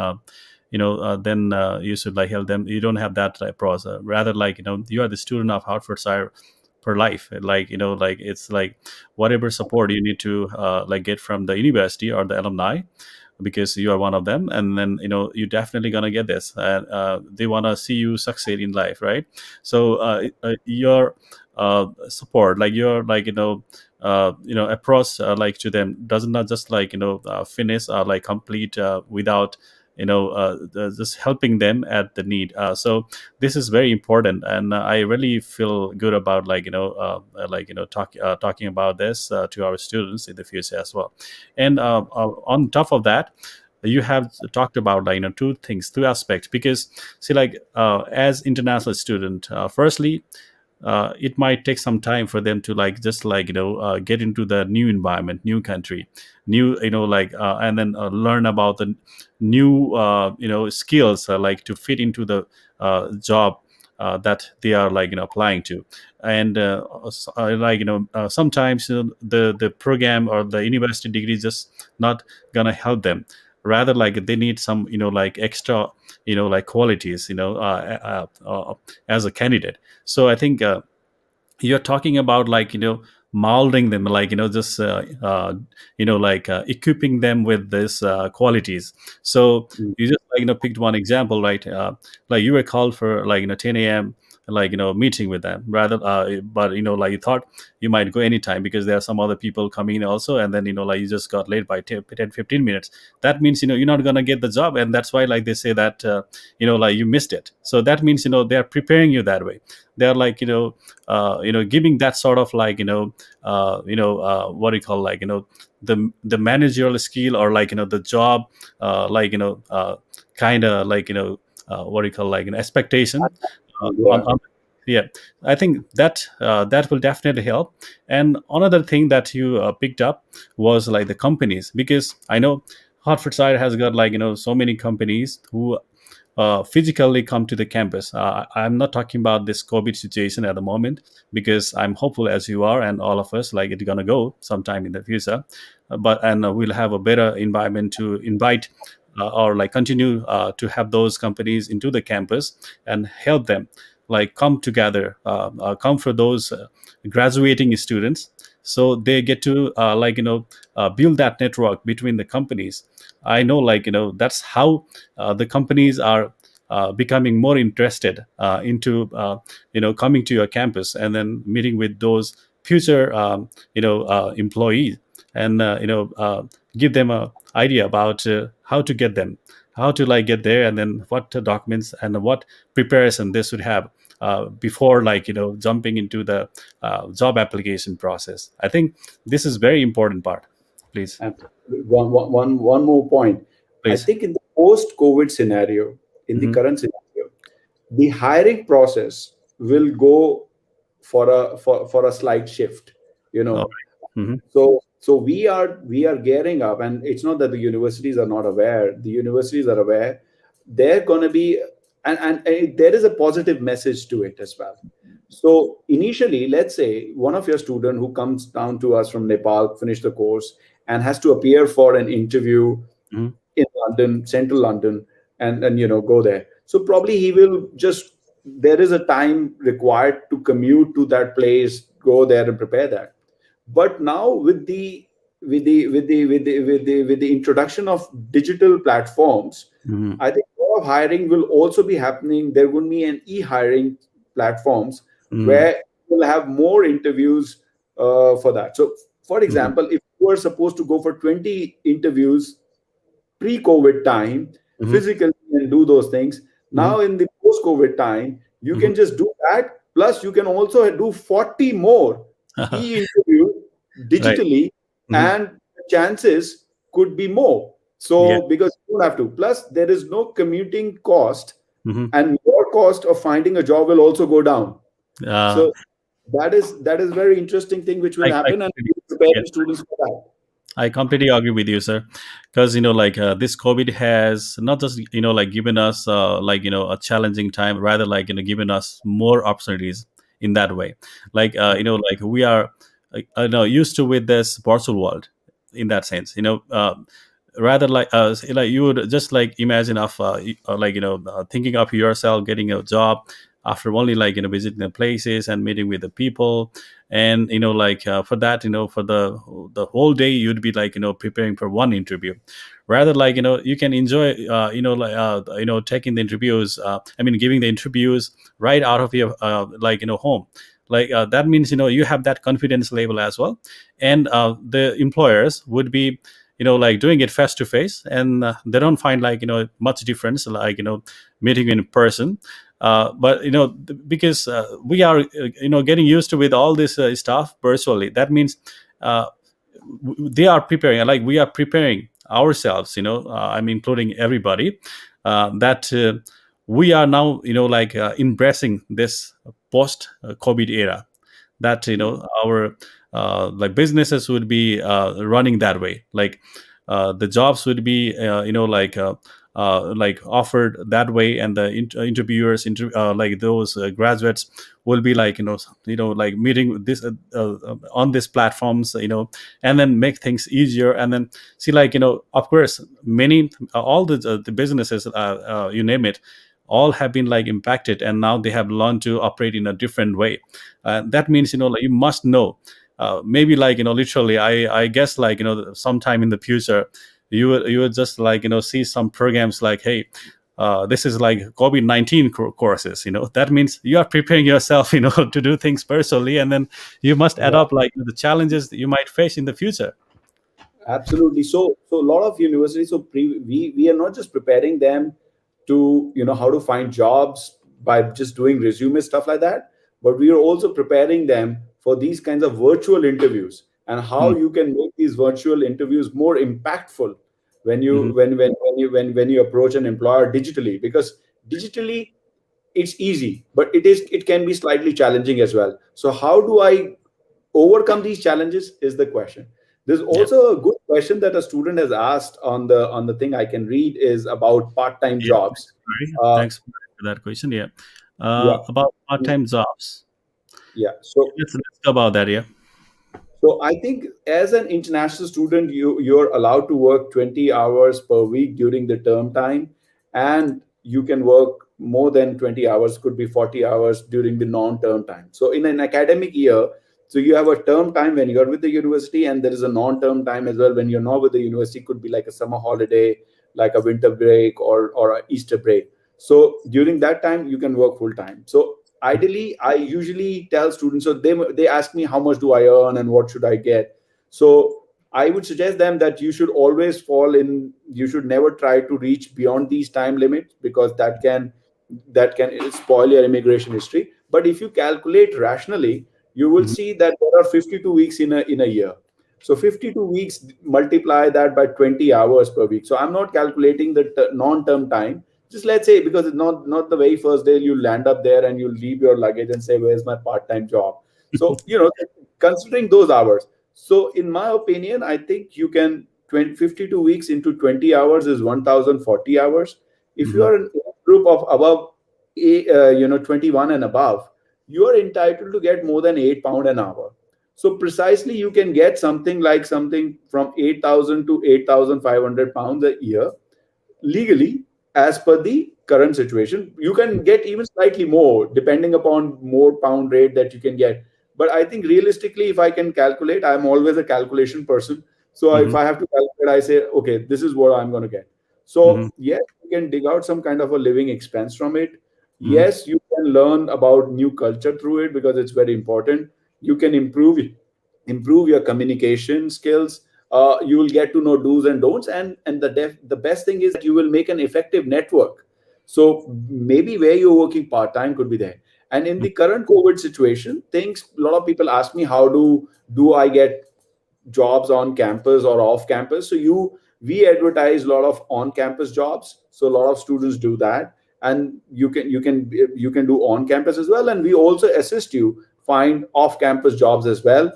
Then you should like help them. You don't have that approach. Rather, like you are the student of Hertfordshire for life. Like like it's like whatever support you need to like get from the university or the alumni, because you are one of them, and then you're definitely gonna get this, and they want to see you succeed in life, right? So your support, like your like approach like to them does not just like finish or like complete without just helping them at the need. So this is very important, and I really feel good about like talking about this to our students in the future as well. And on top of that, you have talked about like two things, two aspects. Because see, like as international student, firstly, it might take some time for them to like just like get into the new environment, new country, new and then learn about the new skills, like to fit into the job that they are like applying to. And sometimes the program or the university degree is just not gonna help them. Rather, like they need some like extra like qualities as a candidate. So I think you're talking about like molding them, like just like equipping them with this qualities. So Mm. you just like picked one example, right? Like you were called for like 10 a.m. like meeting with them, rather but like you thought you might go anytime because there are some other people coming in also, and then like you just got late by 10, 15 minutes. That means you're not going to get the job, and that's why like they say that like you missed it. So that means they're preparing you that way. They're like giving that sort of like what do you call, like the managerial skill, or like the job like kind of like what do you call, like an expectation Yeah. on yeah. I think that that will definitely help. And another thing that you picked up was like the companies, because I know Hertfordshire has got like so many companies who physically come to the campus. I'm not talking about this COVID situation at the moment, because I'm hopeful as you are, and all of us, like it's gonna go sometime in the future. But and we'll have a better environment to invite or like continue to have those companies into the campus and help them like come together, come for those graduating students, so they get to build that network between the companies. I know, like that's how the companies are becoming more interested into coming to your campus and then meeting with those future employees, and give them a idea about how to get them, how to like get there, and then what documents and what preparation they should have before like jumping into the job application process. I think this is very important part. Please. And one more point. I Please. think in the post-COVID scenario, in the Hmm. current scenario, the hiring process will go for a slight shift. You All know, right. Hmm. so we are gearing up, and it's not that the universities are not aware. The universities are aware. They're going to be, and there is a positive message to it as well. So initially, let's say one of your student who comes down to us from Nepal, finish the course, and has to appear for an interview Hmm. in London, central London, and go there. So probably he will just, there is a time required to commute to that place, go there and prepare that. But now with the introduction of digital platforms, Hmm. I think a lot of hiring will also be happening. There will be an e-hiring platforms Hmm. where we'll have more interviews for that. So, for Hmm. example, if you were supposed to go for 20 interviews pre-COVID time Hmm. physically and do those things, Hmm. now in the post-COVID time, you Hmm. can just do that. Plus, you can also do 40 more e-interview Right. digitally, Hmm. and the chances could be more. Yeah. So, because you don't have to. Plus, there is no commuting cost, Hmm. and your cost of finding a job will also go down. Uh, So, that is very interesting thing which will I happen, and completely, we prepare yeah, the students for that. I completely agree with you, sir. Because like this COVID has not just like given us like a challenging time, rather like given us more opportunities in that way. Like like we are used to with this virtual world, in that sense. Rather like you would just like imagine of like thinking of yourself getting a job after only like visiting the places and meeting with the people. And like for that, for the whole day you'd be like preparing for one interview. Rather, like you can enjoy like taking the interviews, I mean giving the interviews right out of your like home. Like that means you have that confidence level as well. And the employers would be like doing it face to face, and they don't find like much difference, like meeting in person. But because we are getting used to with all this stuff virtually, that means uh, they are preparing, like we are preparing ourselves, I'm including everybody, that we are now, embracing this post COVID era, that our like businesses would be running that way, like the jobs would be like offered that way, and the interviewers like those graduates will be like like meeting this on these platforms, and then make things easier, and then see, like of course many all the businesses, you name it, all have been like impacted, and now they have learned to operate in a different way. That means, like, you must know, maybe, like literally, I guess, like sometime in the future, you would just, like see some programs like, hey, this is like COVID-19 courses. That means you are preparing yourself, to do things personally, and then you must add Yeah. up, like, the challenges that you might face in the future. Absolutely. So a lot of universities, we are not just preparing them to, how to find jobs by just doing resume stuff like that, but we are also preparing them for these kinds of virtual interviews, and how Mm. you can make these virtual interviews more impactful when Mhm. you when you approach an employer digitally. Because digitally it's easy, but it can be slightly challenging as well. So how do I overcome these challenges is the question. There's Yeah. also a good question that a student has asked on the thing I can read, is about part-time Yeah. jobs. Sorry. uh, Thanks for that question. Yeah. yeah. About part-time jobs. Yeah. So Let's go about that. Yeah. So I think as an international student, you're allowed to work 20 hours per week during the term time, and you can work more than 20 hours, could be 40 hours during the non-term time. So in an academic year, so you have a term time when you're with the university, and there is a non-term time as well when you're not with the university. Could be like a summer holiday, like a winter break, or a Easter break. So during that time, you can work full time. So ideally, I usually tell students, so they ask me how much do I earn and what should I get. So I would suggest them that you should always fall in, you should never try to reach beyond these time limits, because that can spoil your immigration history. But if you calculate rationally, you will Mhm. see that there are 52 weeks in a year. So 52 weeks, multiply that by 20 hours per week. So I'm not calculating the non-term time. Just let's say, because it's not the very first day you land up there and you leave your luggage and say, where's my part-time job? So considering those hours, so in my opinion, I think you can 52 weeks into 20 hours is 1040 hours. If you Mhm. are in a group of above 21 and above, you are entitled to get more than £8 an hour. So precisely, you can get something from 8,000 to 8,500 pounds a year legally, as per the current situation. You can get even slightly more depending upon more pound rate that you can get. But I think realistically, if I can calculate, I'm always a calculation person. So if Mhm. I have to calculate, I say, okay, this is what I'm going to get. Mhm. So yes, you can dig out some kind of a living expense from it. Mhm. Yes, you can learn about new culture through it, because it's very important. You can improve your communication skills. You will get to know do's and don'ts, and the best thing is that you will make an effective network. So maybe where you're working part time could be there. And in Mhm. the current COVID situation, things, a lot of people ask me, how do I get jobs on campus or off campus? So we advertise a lot of on campus jobs, so a lot of students do that. And you can do on campus as well, and we also assist you find off campus jobs as well.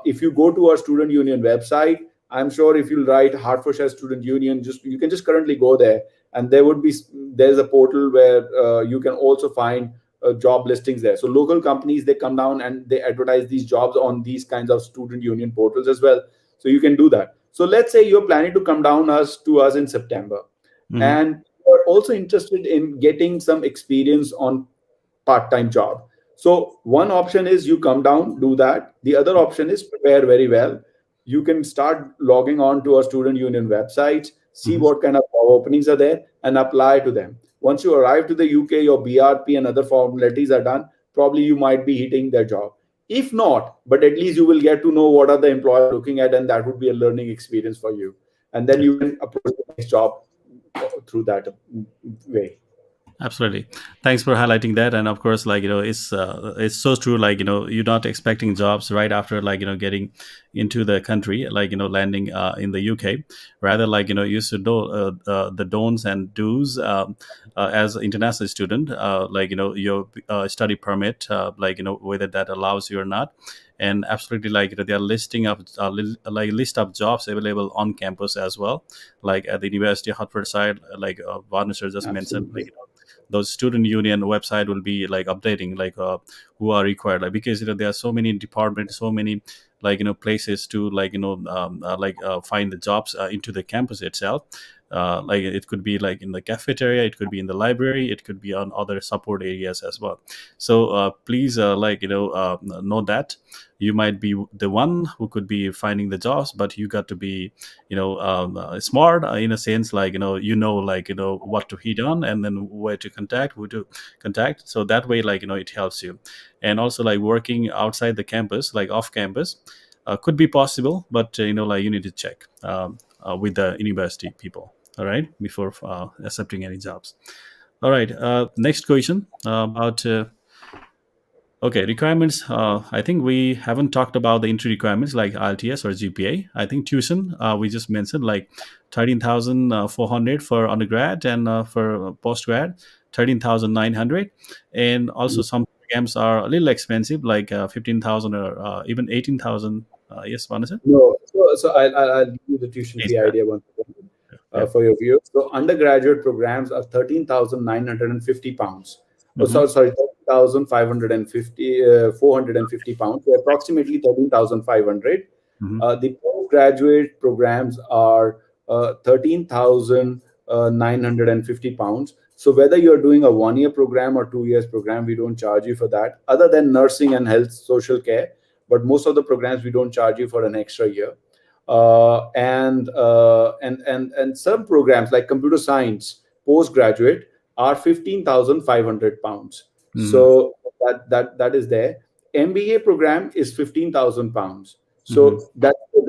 If you go to our student union website, I'm sure if you write Hertfordshire Student Union, just you can just currently go there, and there's a portal where you can also find job listings there. So local companies, they come down and they advertise these jobs on these kinds of student union portals as well. So you can do that. So let's say you're planning to come down us in September, Mhm. and you're also interested in getting some experience on part-time job. So one option is you come down, do that. The other option is prepare very well. You can start logging on to our student union websites, see Mhm. what kind of job openings are there, and apply to them. Once you arrive to the UK, your BRP and other formalities are done. Probably you might be hitting their job. If not, but at least you will get to know what are the employer looking at, and that would be a learning experience for you. And then you can approach the next job through that way. Absolutely. Thanks for highlighting that. And of course, it's so true. You're not expecting jobs right after getting into the country, landing in the UK. Rather, you should know the don'ts and do's as an international student. Your study permit, whether that allows you or not. And absolutely, they are listing up list of jobs available on campus as well, like at the University of Hertfordshire, Bhanu sir just mentioned, Absolutely. those student union website will be updating who are required, because there are so many departments, so many places to find the jobs into the campus itself. It could be in the cafeteria, it could be in the library, it could be on other support areas as well. So please know that you might be the one who could be finding the jobs, but you got to be smart in a sense, what to hit on, and then where to contact, who to contact, so that way it helps you. And also working outside the campus, off campus, could be possible, but you need to check with the university people, all right, before accepting any jobs. All right, next question about okay, requirements. I think we haven't talked about the entry requirements like IELTS or GPA. I think tuition, we just mentioned 13,400 for undergrad, and for postgrad, 13,900. And also some programs are a little expensive, 15,000 or even 18,000. Yes, Vanessa? No, so I'll give you the tuition Yes, fee idea once again, yep. for your viewers. So undergraduate programs are 13,950 pounds. Oh, Mm-hmm. sorry, 13,550, 450 pounds. So approximately 13,500. Mm-hmm. The postgraduate programs are 13,950 pounds. So whether you're doing a 1 year program or 2 years program, we don't charge you for that, other than nursing and health social care. But most of the programs we don't charge you for an extra year. And some programs like computer science postgraduate are 15,500 pounds. Mm-hmm. So that is there. MBA program is 15,000 pounds. Mm-hmm. So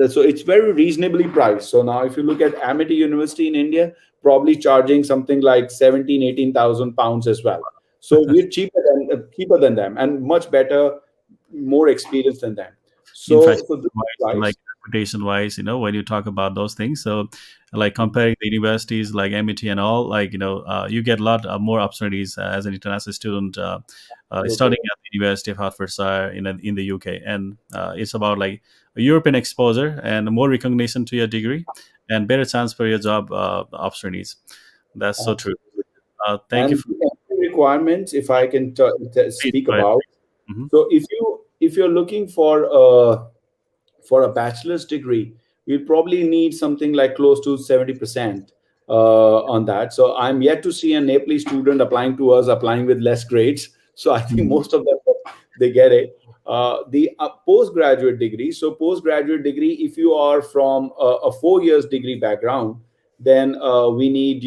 so it's very reasonably priced. So now if you look at Amity University in India, probably charging something like 17, 18,000 pounds as well. So we're cheaper than them, and much better, more experienced than them. So Infrastructure so this is wise, price. reputation wise, when you talk about those things, so comparing the universities like MIT and all, you get a lot more opportunities as an international student Absolutely. studying at the University of Hertfordshire in the UK. And it's about a European exposure and more recognition to your degree, and better chance for your job opportunities. That's so true. Absolutely. Thank you And for the entry requirements, if I can please speak go ahead. about. Hmm. So if you're looking for a bachelor's degree, we'll probably need something like close to 70% on that. So I'm yet to see an APLE student applying to us applying with less grades. So I think Hmm. most of them, they get it. The postgraduate degree. So postgraduate degree, if you are from a 4 years degree background, then we need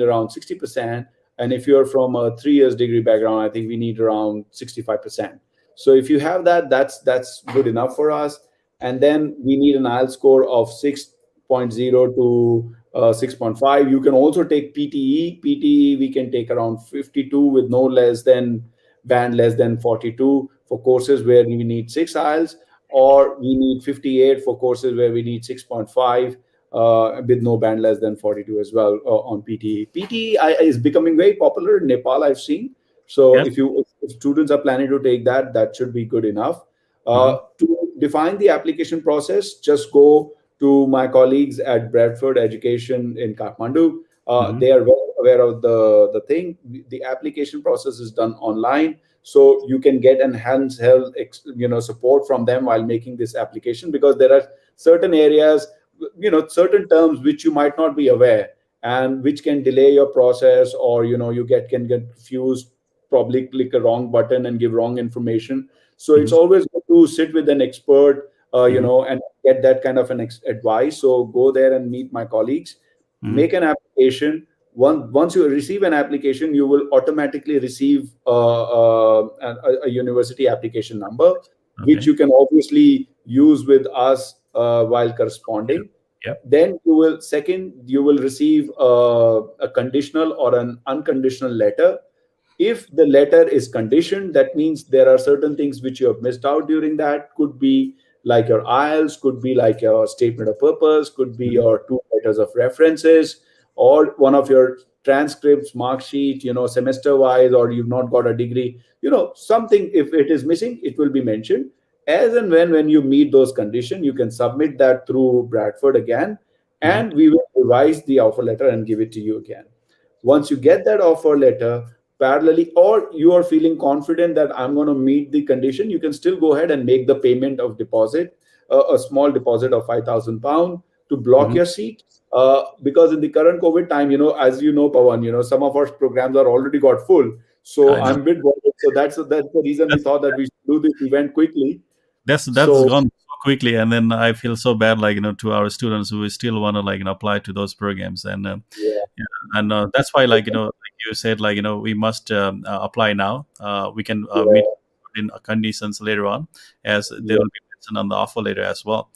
around 60%. And if you're from a 3 years degree background, I think we need around 65%. So if you have that, that's good enough for us. And then we need an IELTS score of 6.0 to 6.5. You can also take PTE. PTE we can take around 52 with no less than band less than 42 for courses where we need 6 IELTS, or we need 58 for courses where we need 6.5 with no band less than 42 as well on PTE. PTE is becoming very popular in Nepal, I've seen. So Yes. if students are planning to take that, that should be good enough. Hmm. To define the application process, just go to my colleagues at Bradford Education in Kathmandu. Hmm. They are well aware of the thing. The application process is done online, so you can get enhanced health support from them while making this application, because there are certain areas, certain terms which you might not be aware, and which can delay your process, or you can get confused, probably click a wrong button and give wrong information. So it's Hmm. always good to sit with an expert, Hmm. and get that kind of an advice. So go there and meet my colleagues, Hmm. make an application. Once you receive an application, you will automatically receive a university application number, which Okay. you can obviously use with us while corresponding. Yep. Then you will receive a conditional or an unconditional letter. If the letter is conditioned, that means there are certain things which you have missed out during that. Could be like your IELTS, could be like your statement of purpose, could be Mhm. your two letters of references, or one of your transcripts, mark sheet, semester wise, or you've not got a degree, something. If it is missing, it will be mentioned. As and when you meet those conditions, you can submit that through Bradford again, Mhm. and we will revise the offer letter and give it to you again. Once you get that offer letter, parallelly, or you are feeling confident that I'm going to meet the condition, you can still go ahead and make the payment of deposit, a small deposit of £5,000 to block Mhm. your seat. Because in the current COVID time, as you know, Pawan, some of our programs are already got full. So I know. I'm a bit worried. So that's the reason we That's thought that we should do this event quickly. that's So gone so quickly, and then I feel so bad, like to our students who still want to apply to those programs, and yeah, yeah, and that's why, like you said, we must apply now. We can meet yeah, in conditions later on, as they yeah. will be mentioned on the offer later as well.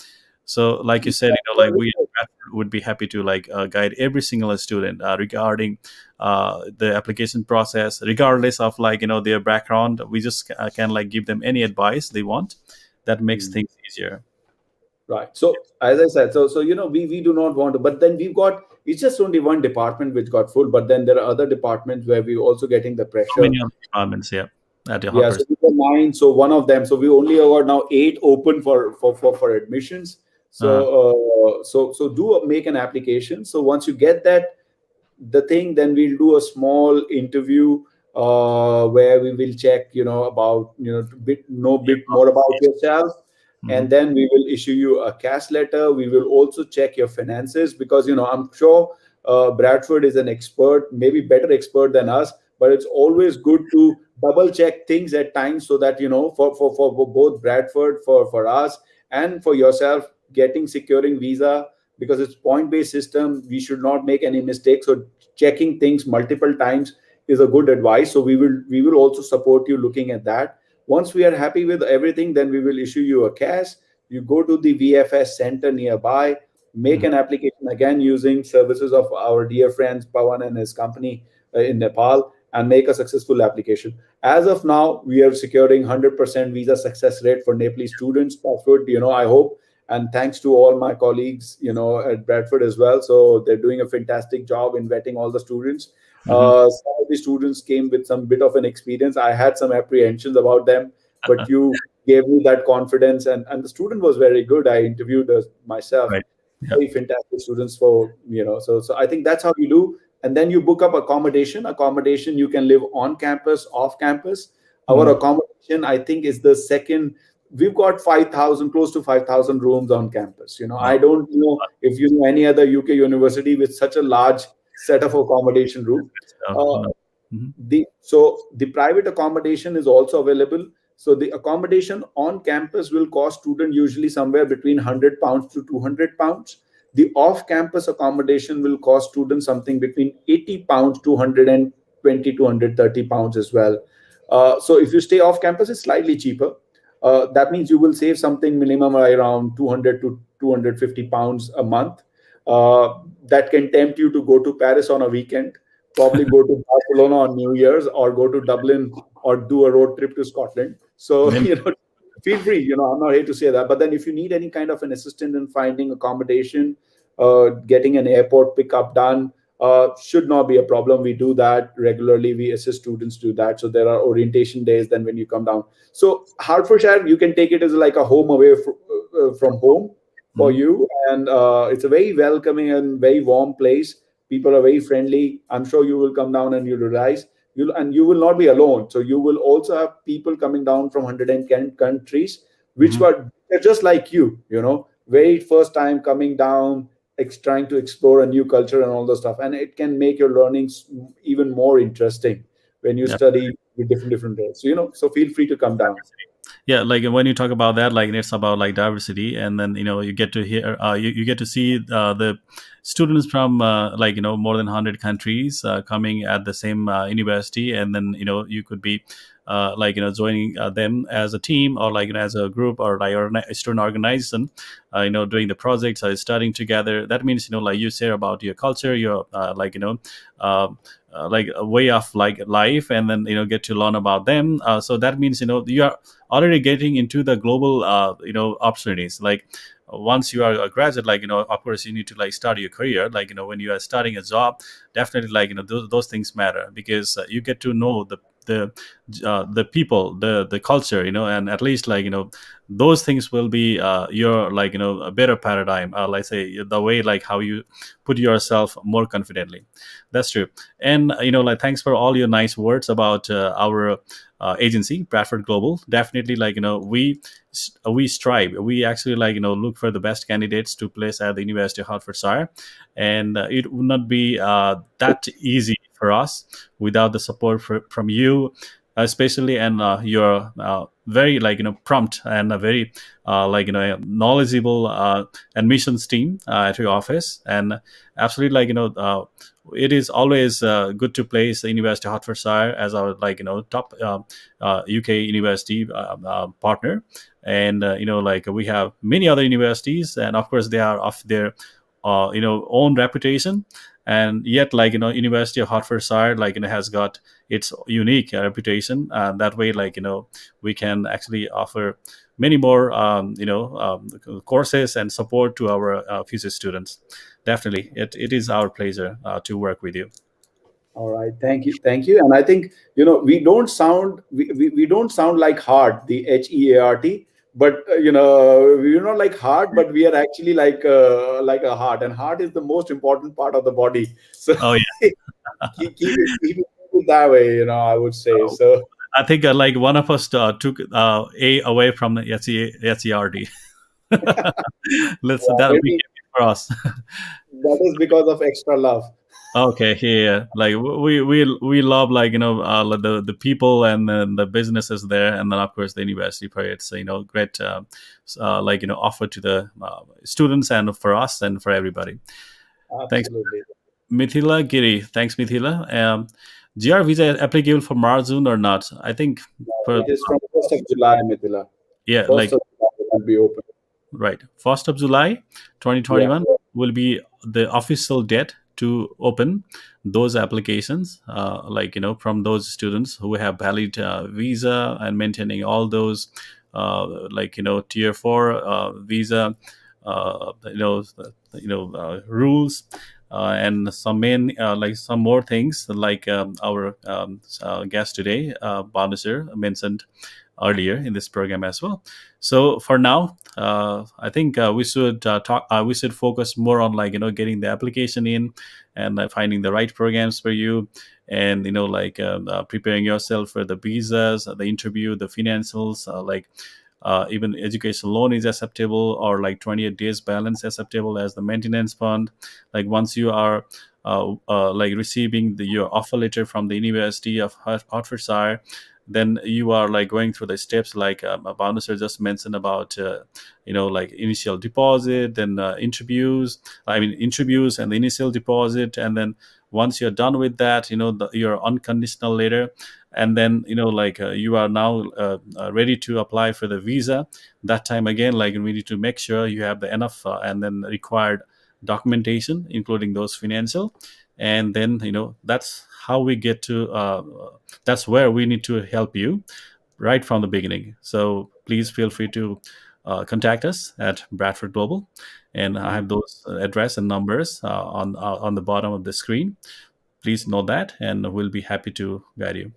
So, like you said, we Yeah. would be happy to guide every single student regarding the application process, regardless of their background. We just can give them any advice they want. That makes Mm. things easier. Right. So as I said, so we do not want to, but then we've got, it's just only one department which got full, but then there are other departments where we also getting the So pressure. many other departments, yeah, at your Yeah, Hartford. so we were nine. So one of them. So we only got now eight open for admissions. Uh, So do make an application. So once you get that the thing, then we'll do a small interview where we will check about know your bit more about qualification. yourself, Mhm. and then we will issue you a cash letter. We will also check your finances, because I'm sure Bradford is an expert, maybe better expert than us, but it's always good to double check things at times, so that for both Bradford, for us, and for yourself, getting securing visa, because it's point based system, we should not make any mistakes. So checking things multiple times is a good advice. So we will also support you looking at that. Once we are happy with everything, then we will issue you a cash. You go to the VFS center nearby, make Mhm. an application again using services of our dear friends Pawan and his company in Nepal, and make a successful application. As of now, we are securing 100% visa success rate for Nepali students. That's good. I hope, and thanks to all my colleagues at Bradford as well. So they're doing a fantastic job in vetting all the students. Mhm. Some of the students came with some bit of an experience. I had some apprehensions about them, but you gave me that confidence, and the student was very good. I interviewed myself. Right. Yeah. Very fantastic students. For so I think that's how you do. And then you book up accommodation. You can live on campus, off campus. Our Mhm. accommodation, I think, is the second. We've got 5,000, close to 5,000 rooms on campus. I Wow. don't know if you know any other UK university with such a large set of accommodation room. Uh, No. Mhm. the private accommodation is also available. So the accommodation on campus will cost student usually somewhere between £100 to £200. The off campus accommodation will cost students something between £80 to £120 to £130 as well. So if you stay off campus, it's slightly cheaper. That means you will save something minimum around 200 to £250 a month. That can tempt you to go to Paris on a weekend, probably go to Barcelona on New Year's, or go to Dublin, or do a road trip to Scotland. So, Maybe. feel free. I'm not here to say that. But then, if you need any kind of an assistant in finding accommodation, getting an airport pickup done, should not be a problem. We do that regularly. We assist students do that. So there are orientation days. Then when you come down, so Hertfordshire, you can take it as like a home away from home for Mhm. you, and it's a very welcoming and very warm place. People are very friendly. I'm sure you will come down and you realize you will not be alone. So you will also have people coming down from 110 countries, which Mhm. were they're just like very first time coming down, trying to explore a new culture and all the stuff, and it can make your learnings even more interesting when you Yeah. study with different ways. So feel free to come down. Yeah, like when you talk about that, like it's about like diversity, and then you get to hear, you get to see the students from like more than 100 countries coming at the same university, and then you could be like joining them as a team, or like as a group, or like a student organization, doing the projects, studying together. That means like you share about your culture, your uh, like a way of like life, and then get to learn about them. So that means you are already getting into the global opportunities. Like once you are a graduate, like of course you need to like start your career, like when you are starting a job, definitely like those things matter, because you get to know the the people, the culture, and at least like those things will be your like a better paradigm, like say the way like how you put yourself more confidently. That's true. And like thanks for all your nice words about our agency, Bradford Global. Definitely, like we strive, we actually like look for the best candidates to place at the University of Hertfordshire, and it would not be that easy for us without the support from you, especially, and your very like prompt and a very like knowledgeable admissions team at your office. And absolutely, like it is always good to place the University of Hertfordshire as our like top UK university partner. And like we have many other universities, and of course they are of their own reputation. And yet like University of Hertfordshire like has got its unique reputation. That way, like we can actually offer many more courses and support to our future students. Definitely, it is our pleasure to work with you. All right, thank you. And I think we don't sound like heart, the HEART, but we're not like heart, but we are actually like a heart, and heart is the most important part of the body. So Oh keep it that way. I would say yeah. so. I think like one of us took A away from the SERD. Let's Yeah, that we maybe keep it for us. that is because of extra love. Okay, yeah, like we love like like the people, and then the businesses there, and then of course the university provides great like offer to the students, and for us, and for everybody. Thanks, Absolutely. Mithila Giri. Thanks, Mithila. GR visa applicable for March, June or not? I think for It is from 1st of July, Mithila. yeah, First like of July it will be open. right. 1st of July Yeah. 2021 will be the official date to open those applications, like, from those students who have valid visa and maintaining all those, like, tier 4 visa, rules. And some main, like some more things, like our guest today, Bhanu sir, mentioned earlier in this program as well. So for now, I think we should focus more on like getting the application in, and finding the right programs for you, and like preparing yourself for the visas, the interview, the financials, like even education loan is acceptable, or like 28 days balance acceptable as the maintenance fund. Like once you are like receiving your offer letter from the University of Hertfordshire, then you are like going through the steps like Bhanu sir just mentioned about like initial deposit, then interviews and the initial deposit, and then once you're done with that, your unconditional letter, and then like you are now ready to apply for the visa. That time again, like we need to make sure you have the enough and then required documentation, including those financial. And then that's how we get to that's where we need to help you right from the beginning. So please feel free to contact us at Bradford Global, and I have those address and numbers on the bottom of the screen. Please note that, and we'll be happy to guide you.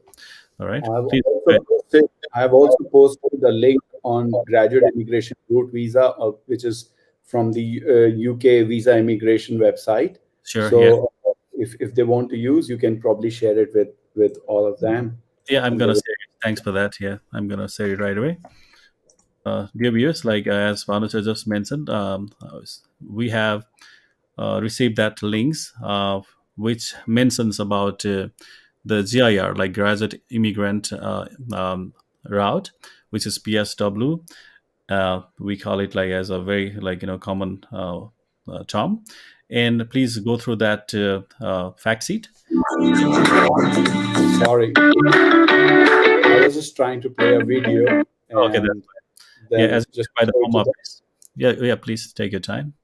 All right, I've please also go ahead. posted, I've also posted the link on graduate immigration route visa, which is from the UK visa immigration website. Sure. Yeah. So if they want to use, you can probably share it with all of them, Yeah, I'm and they gonna will. say it. Thanks for that. Yeah, I'm gonna say it right away. Dear viewers, like as Vanucha just mentioned, we have received that links which mentions about the GIR, like graduate immigrant route, which is PSW. We call it like as a very like common term. And please go through that fact sheet. Sorry, I was just trying to play a video Okay, and yeah, then as it just by the switched home it. office. Yeah, yeah. Please take your time.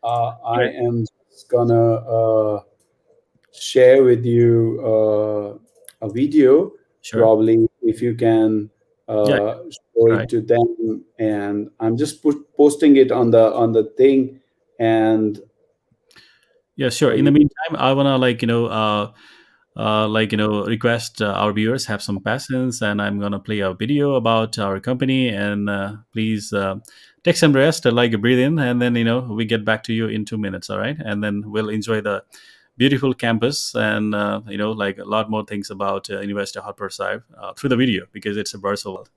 I Right. am just gonna share with you a video. Sure. Probably if you can Yeah. show Right. it to them, and I'm just posting it on the thing, and Yeah. Sure. for In the you. meantime, I wanna request our viewers have some patience, and I'm gonna play a video about our company, and please take some rest, like breathe in, and then we get back to you in 2 minutes. All right, and then we'll enjoy the beautiful campus and like a lot more things about University of Hertfordshire through the video because it's a virtual world.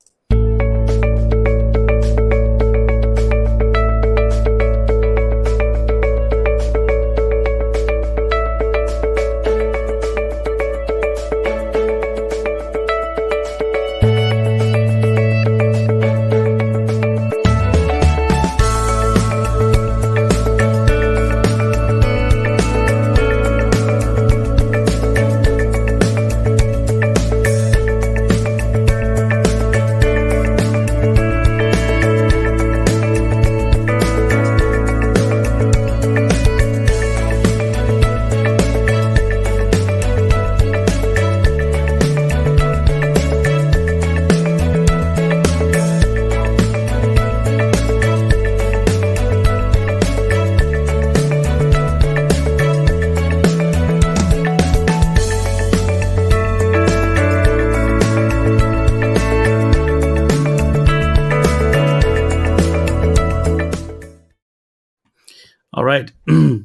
All right,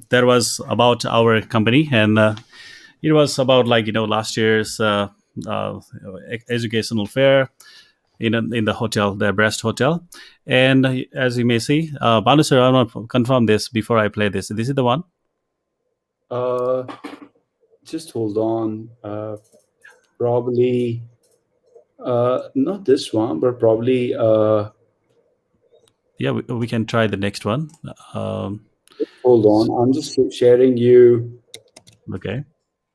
that was about our company, and it was about like last year's uh, educational fair in the hotel, the Brest Hotel. And as you may see, Bhanu sir, I want to confirm this before I play this. This is the one. Uh, just hold on. Probably not this one, but probably Yeah, we can try the next one. Um, hold on. I'm just sharing you okay.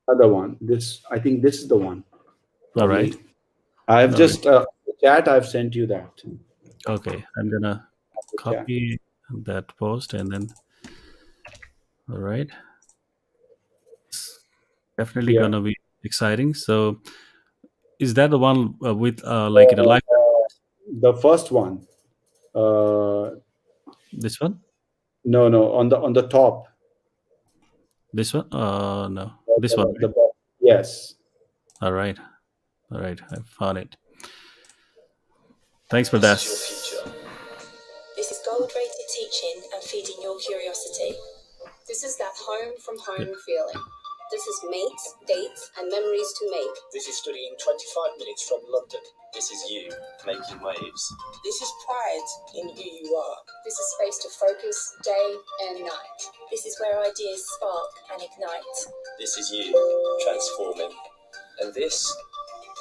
other one. This I think this is the one. All right. Probably I've All right. just chat. I've sent you that Okay. I'm gonna the chat. copy that post and then. All right. Definitely Yeah. gonna be exciting. So, is that the one with like Uh, live? the first one. Uh, This one? no, no, on the top. This one? No, this one. The, Right? yes. All right. All right. I found it. Thanks for This that. is your future. This is gold rated teaching and feeding your curiosity. This is that home from Yeah. home feeling. This is mates, dates, and memories to make. This is studying 25 minutes from London. This is you making waves. This is pride in who you are. This is space to focus day and night. This is where ideas spark and ignite. This is you transforming. And this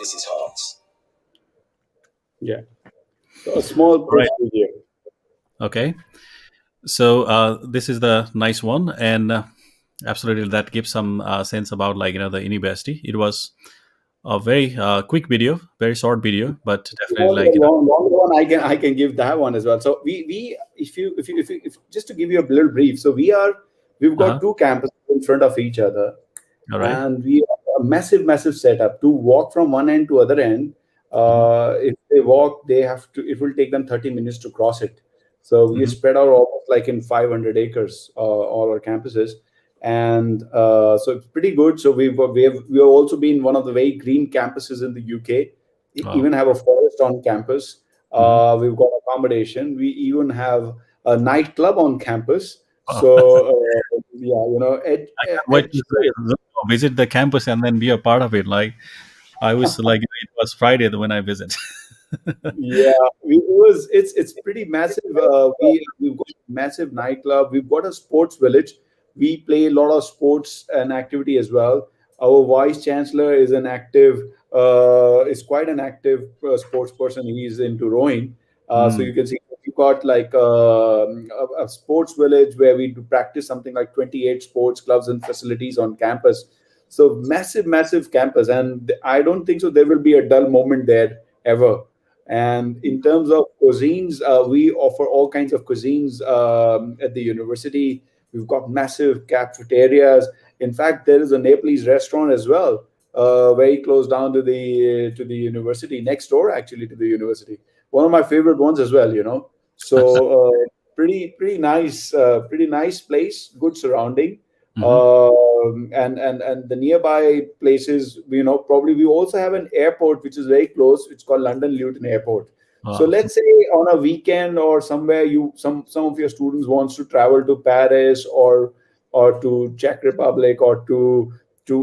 is hearts. Yeah. So a small All right. push video. Okay. So this is the nice one, and absolutely that gives some sense about like the university. It was a very quick video, very short video, but You definitely want the like longer one? I can give that one as well. So we if just to give you a little brief. So we've got uh-huh. two campuses in front of each other, All right. and we have a massive setup to walk from one end to other end. Mm-hmm. If they walk, they have to. It will take them 30 minutes to cross it. So we Mm-hmm. spread out almost like in 500 acres, all our campuses, and so it's pretty good. So we've also been one of the very green campuses in the UK. Wow. Even have a forest on campus. Mm-hmm. We've got accommodation. We even have a nightclub on campus. Wow. So yeah, I can't wait to visit the campus and then be a part of it. Like I was like, it was Friday when I visit. yeah, it's pretty massive. We've got a massive nightclub. We've got a sports village. We play a lot of sports and activity as well. Our vice chancellor is an active, is quite an active sports person. He's into rowing. So Mm. you can see we got like a sports village where we do practice something like 28 sports clubs and facilities on campus. So massive, massive campus, and I don't think so there will be a dull moment there ever. And in terms of cuisines, we offer all kinds of cuisines at the university. We've got massive cafeterias. In fact, there is a Nepalese restaurant as well, very close down to the university, next door actually to the university. One of my favorite ones as well, you know. So pretty nice place, good surrounding. Hmm. And the nearby places, you know, probably we also have an airport which is very close. It's called London Luton Airport. So Wow. let's say on a weekend or somewhere, some of your students wants to travel to Paris or to Czech Republic or to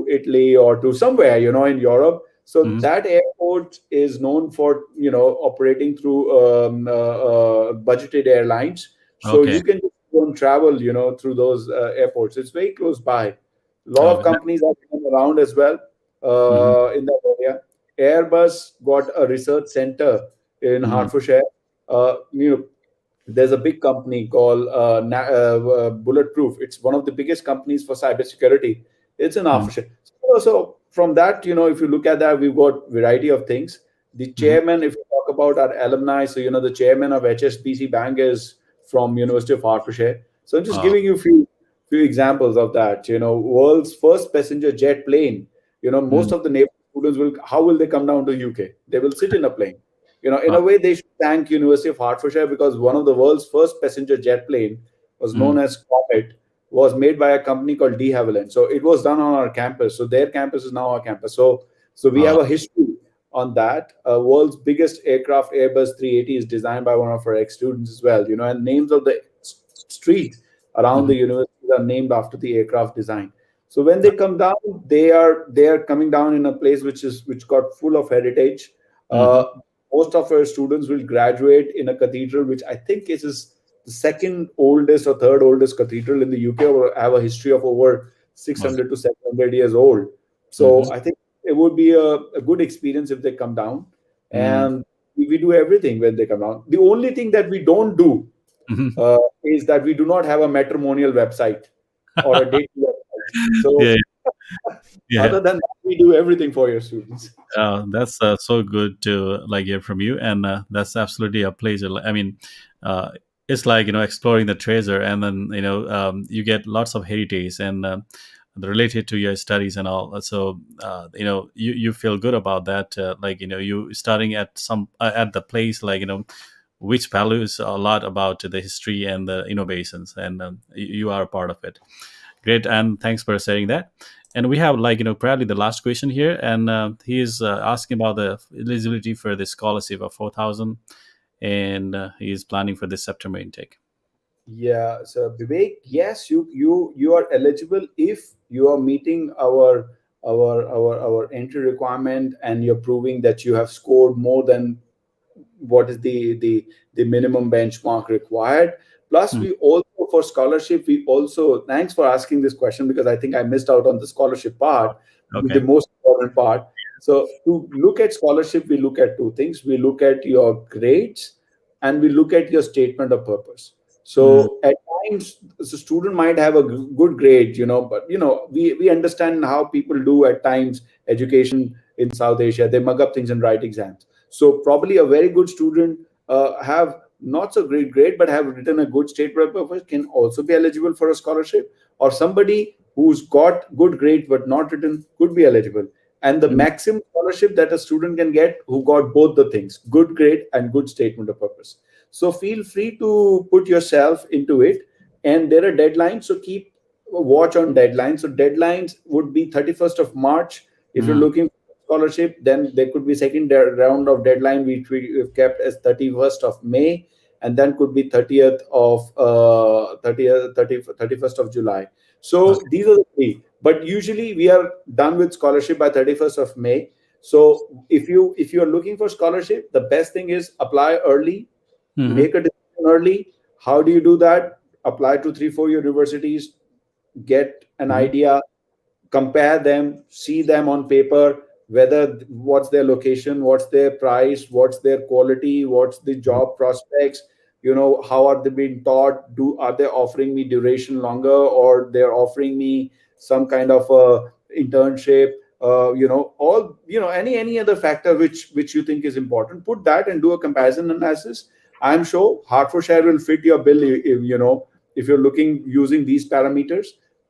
Italy or to somewhere, you know, in Europe. So Hmm. that airport is known for, you know, operating through budgeted airlines. So Okay. you can just go and travel, you know, through those airports. It's very close by. A lot of Okay. companies are coming around as well Hmm. in that area. Airbus got a research center in Hmm. Hertfordshire. You know, there's a big company called Bulletproof. It's one of the biggest companies for cybersecurity. It's in Hmm. Hertfordshire. So from that, you know, if you look at that, we've got variety of things. The Hmm. chairman, if you talk about our alumni, so you know, the chairman of HSBC Bank is from University of Hertfordshire. So I'm just Wow. giving you few examples of that. You know, world's first passenger jet plane. You know, most Mm. of the naval students will. How will they come down to UK? They will sit in a plane. You know, in Wow. a way, they should thank University of Hertfordshire because one of the world's first passenger jet plane was Mm. known as Comet, was made by a company called De Havilland. So it was done on our campus. So their campus is now our campus. So we Wow. have a history on that. World's biggest aircraft, Airbus 380, is designed by one of our ex-students as well. You know, and names of the street around Hmm. the universities are named after the aircraft design. So when they come down, they are coming down in a place which got full of heritage. Hmm. Uh, Most of our students will graduate in a cathedral, which I think is the second oldest or third oldest cathedral in the UK, or have a history of over Okay. 600 to 700 years old. Hmm. So I think it would be a good experience if they come down, Mm. and we do everything when they come down. The only thing that we don't do Mhm. is that we do not have a matrimonial website or a dating website. So Yeah. Yeah. other than that, we do everything for your students. That's so good to like hear from you, and that's absolutely a pleasure. I mean, uh, it's like exploring the treasure, and then you get lots of heritage and related to your studies and all. So you feel good about that. Like you starting at some at the place like which values a lot about the history and the innovations, and you are a part of it. Great, and thanks for sharing that. And we have like probably the last question here, and he is asking about the eligibility for the scholarship of 4,000, and he is planning for this September intake. Yeah, so Vivek, yes, you are eligible if you are meeting our entry requirement and you're proving that you have scored more than what is the minimum benchmark required. Plus Hmm. we also, for scholarship, we also, thanks for asking this question because I think I missed out on the scholarship part, the Okay. most important part. So to look at scholarship, we look at two things. We look at your grades and we look at your statement of purpose. Mm. So at times the student might have a good grade, you know, but you know, we understand how people do at times education in South Asia. They mug up things and write exams. So probably a very good student have not so great grade but have written a good state paper can also be eligible for a scholarship, or somebody who's got good grade but not written could be eligible. And the Mm. maximum scholarship that a student can get who got both the things, good grade and good statement of purpose. So feel free to put yourself into it, and there are deadlines, so keep a watch on deadlines. So deadlines would be 31st of March if you're Mm. looking scholarship. Then there could be second round of deadline which we have kept as 31st of May, and then could be 30th of 31st of July. So Okay. these are the three, but usually we are done with scholarship by 31st of May. So if you are looking for scholarship, the best thing is apply early, Hmm. make a decision early. How do you do that? Apply to 3 4 universities, get an Hmm. idea, compare them, see them on paper, whether what's their location, what's their price, what's their quality, what's the Mhm. job prospects, how are they being taught, are they offering me duration longer, or they're offering me some kind of a internship, all, any other factor which you think is important, put that and do a comparison analysis. I'm sure Hertfordshire will fit your bill if you're looking using these parameters.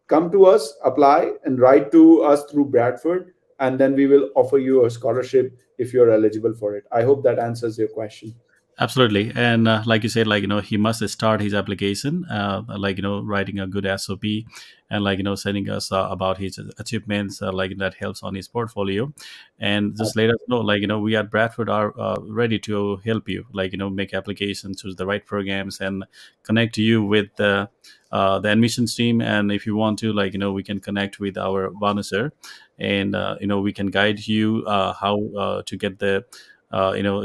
Come to us, apply, and write to us through Bradford, and then we will offer you a scholarship if you're eligible for it. I hope that answers your question. Absolutely, and like you said, he must start his application, writing a good SOP, and sending us about his achievements, that helps on his portfolio, and just let us know, we at Bradford are ready to help you, make applications, choose the right programs, and connect you with the admissions team. And if you want to, we can connect with our Bhanu sir, and we can guide you how to get the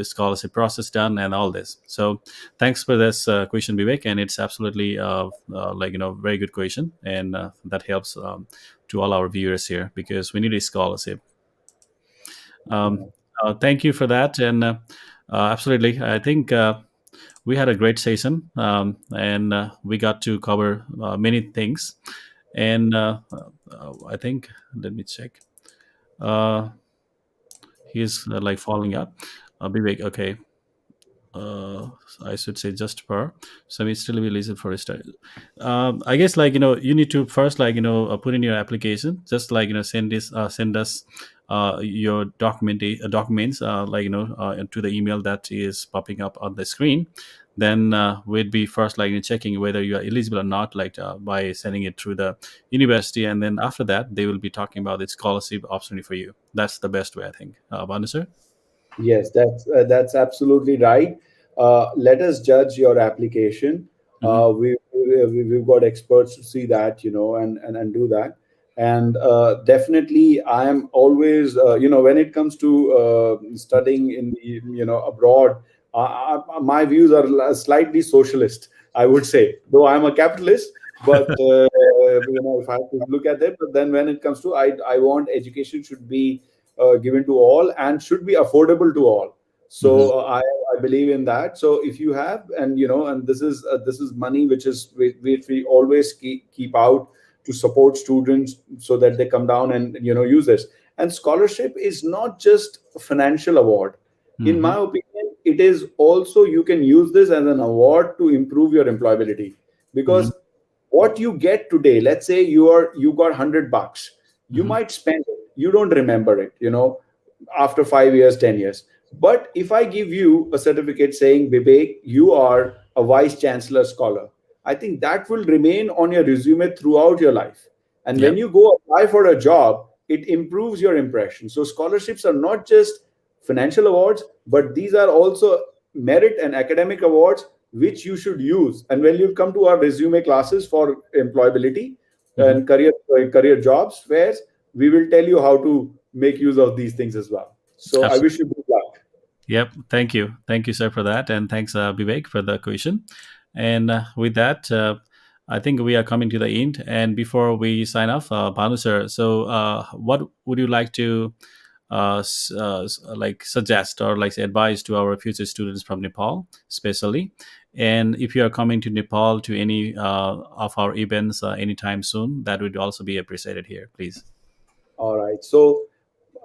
scholarship process done and all this. So thanks for this question, Vivek, and it's absolutely very good question, and that helps to all our viewers here because we need a scholarship. um, Thank you for that, and absolutely, I think we had a great session, and we got to cover many things, and I think, let me check. uh, he's following up. Vivek, okay. uh, I should say just per. So we still will listen for a start. I guess you need to first put in your application. Just send us your documents to the email that is popping up on the screen. Then we'd be first checking whether you are eligible or not, by sending it through the university, and then after that they will be talking about the scholarship opportunity for you. That's the best way, I think. Banu sir. Yes, that's absolutely right. Let us judge your application. Mm-hmm. We've got experts to see that, and do that. And definitely, I am always, when it comes to studying in abroad, my views are slightly socialist, I would say. Though I'm a capitalist, but if I have to look at it, but then when it comes to, I want education should be given to all and should be affordable to all. Mm-hmm. So I believe in that. So if you have, and and this is money which we always keep out to support students so that they come down and use this. And scholarship is not just a financial award. In Mm-hmm. my opinion, it is also, you can use this as an award to improve your employability, Mm-hmm. because what you get today, let's say you got $100, you Mm-hmm. might spend it, you don't remember it, after 5 years, 10 years. But if I give you a certificate saying, Vivek, you are a vice chancellor scholar, I think that will remain on your resume throughout your life. And when Yep. you go apply for a job, it improves your impression. So scholarships are not just financial awards, but these are also merit and academic awards which you should use. And when you come to our resume classes for employability Mm-hmm. and career jobs fairs, we will tell you how to make use of these things as well. So I Absolutely. wish you good luck. Yep. Thank you, sir, for that, and thanks, Vivek, for the question. And with that, I think we are coming to the end. And before we sign off, Bhanu sir, so what would you like to suggest or say advise to our future students from Nepal, especially? And if you are coming to Nepal to any of our events anytime soon, that would also be appreciated here, please. All right. So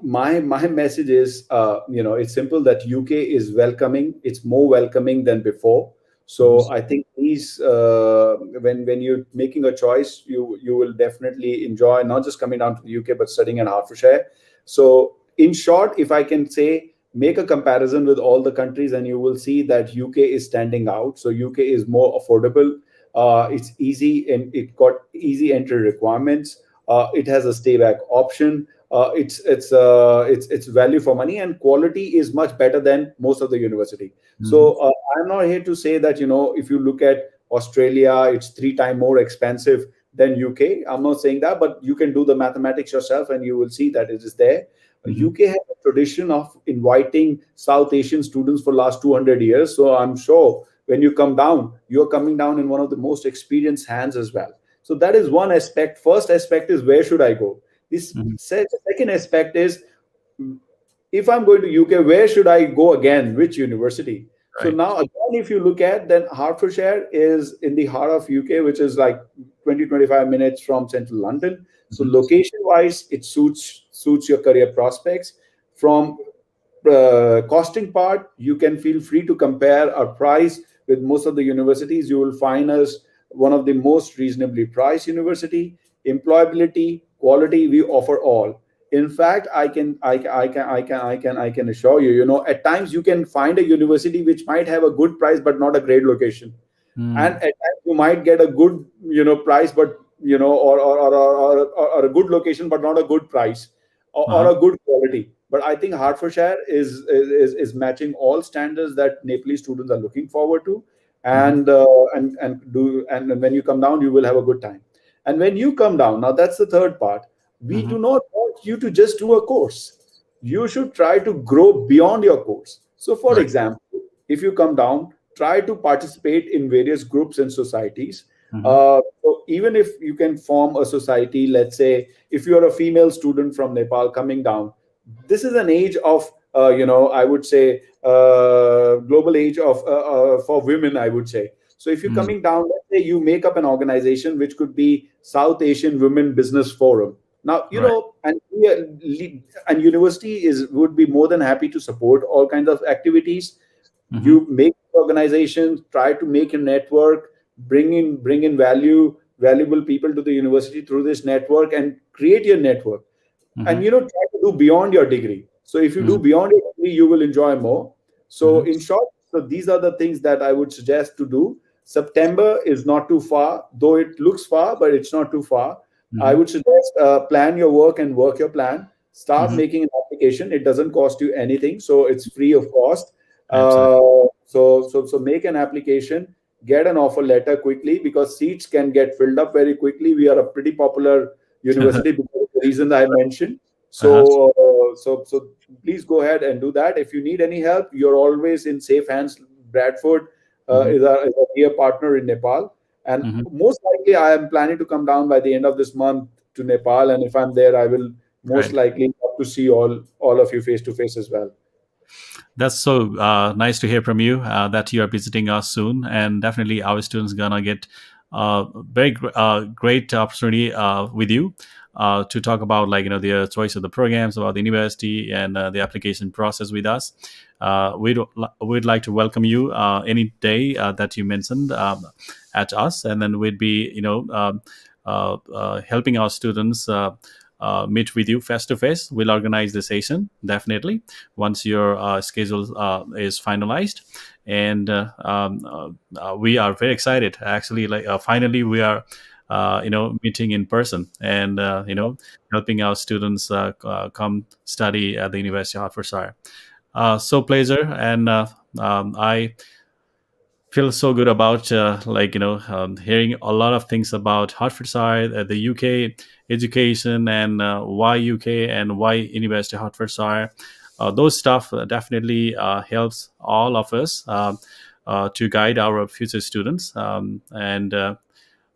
my message is, it's simple, that UK is welcoming. It's more welcoming than before. Mhm. So I think these, when you're making a choice, you will definitely enjoy not just coming down to the UK but studying in Hertfordshire. So in short, if I can say, make a comparison with all the countries, and you will see that UK is standing out. So UK is more affordable. It's easy, and it got easy entry requirements. It has a stay back option. It's value for money, and quality is much better than most of the university. Mhm. So I'm not here to say that, if you look at Australia, it's 3 times more expensive than UK. I'm not saying that, but you can do the mathematics yourself and you will see that it is there. Mhm. UK has a tradition of inviting South Asian students for last 200 years. So I'm sure when you come down, you're coming down in one of the most experienced hands as well. So that is one aspect. First aspect is, where should I go? This Mhm. second aspect is, if I'm going to UK, where should I go again? Which university? So Right. now again, if you look at, then Hertfordshire is in the heart of UK, which is like 20-25 minutes from central London. So Mhm. location wise, it suits your career prospects. From costing part, you can feel free to compare our price with most of the universities. You will find us one of the most reasonably priced university. Employability, quality, we offer all. In fact, I can assure you, at times you can find a university which might have a good price but not a great location, and Mm. at times you might get a good price, but or a good location but not a good price, or Uh-huh. a good quality. But I think Hertfordshire is matching all standards that Nepalese students are looking forward to. Mhm. And when you come down, you will have a good time. And when you come down, now that's the third part. We Mhm. do not want you to just do a course. You should try to grow beyond your course. So for Right. example, if you come down, try to participate in various groups and societies. Mhm. So even if you can form a society, let's say if you're a female student from Nepal coming down, this is an age of, I would say, global age of, for women, I would say. So if you're Mm. coming down, let's say you make up an organization which could be South Asian Women Business Forum. Now, Right. and university is would be more than happy to support all kinds of activities. Mhm. You make organizations, try to make a network, bring in valuable people to the university through this network, and create your network. And Mhm. try to do beyond your degree. So if you do Mhm. beyond your degree, you will enjoy more. So Mhm. in short, so these are the things that I would suggest to do. September is not too far, though it looks far, but it's not too far. I Mhm. would suggest, plan your work and work your plan. Start Mhm. making an application. It doesn't cost you anything, so it's free of cost. Absolutely. So make an application, get an offer letter quickly, because seats can get filled up very quickly. We are a pretty popular university because of the reason I mentioned. Uh-huh. So please go ahead and do that. If you need any help, you're always in safe hands. Bradford Mhm. is a dear partner in Nepal, and Mhm. most likely I am planning to come down by the end of this month to Nepal. And if I'm there, I will most Right. likely have to see all of you face to face as well. That's so nice to hear from you that you are visiting us soon, and definitely our students gonna get great opportunity with you to talk about like their choice of the programs, about the university, and the application process with us. We'd like to welcome you any day that you mentioned at us, and then we'd be helping our students. Meet with you face to face. We'll organize the session definitely once your schedule is finalized, and we are very excited actually, like finally we are meeting in person, and helping our students come study at the University of Hertfordshire. So pleasure, and I feel so good about hearing a lot of things about Hertfordshire, the UK education, and why UK and why University of Hertfordshire. Those stuff definitely helps all of us to guide our future students, and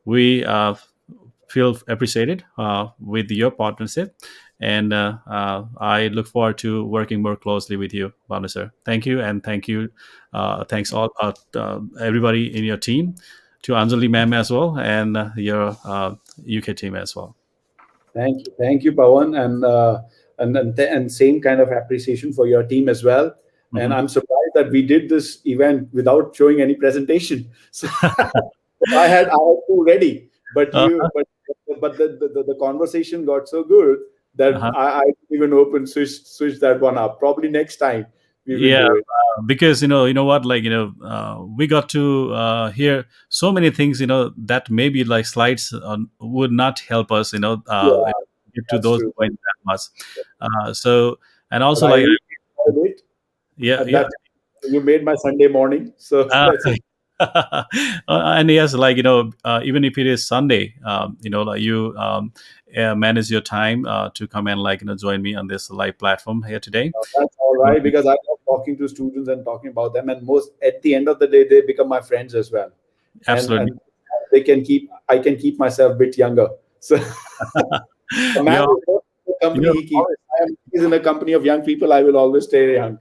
we feel appreciated with your partnership, and I look forward to working more closely with you, Bhanu sir. Thank you, and thanks all everybody in your team, to Anjali ma'am as well, and your UK team as well. Thank you, Pawan, and same kind of appreciation for your team as well. And Mhm. I'm surprised that we did this event without showing any presentation. So I had two ready, but Uh, you but the conversation got so good that uh-huh. I didn't even open switch that one up. Probably next time we will Yeah, do it. because what, like we got to hear so many things that maybe like slides would not help us Yeah, get to that's those true. points that much. So, and But also I like really enjoyed it, yeah, and yeah. that you made my Sunday morning. So Uh, that's it. and yes, like even if it is Sunday, like you manage your time to come and like join me on this live platform here today. That's all So, right, because I love talking to students and talking about them, and most at the end of the day, they become my friends as well, absolutely. and they can keep I can keep myself a bit younger. So a man Yeah. is more You're company he keeps. I am He's in a company of young people. I will always stay young.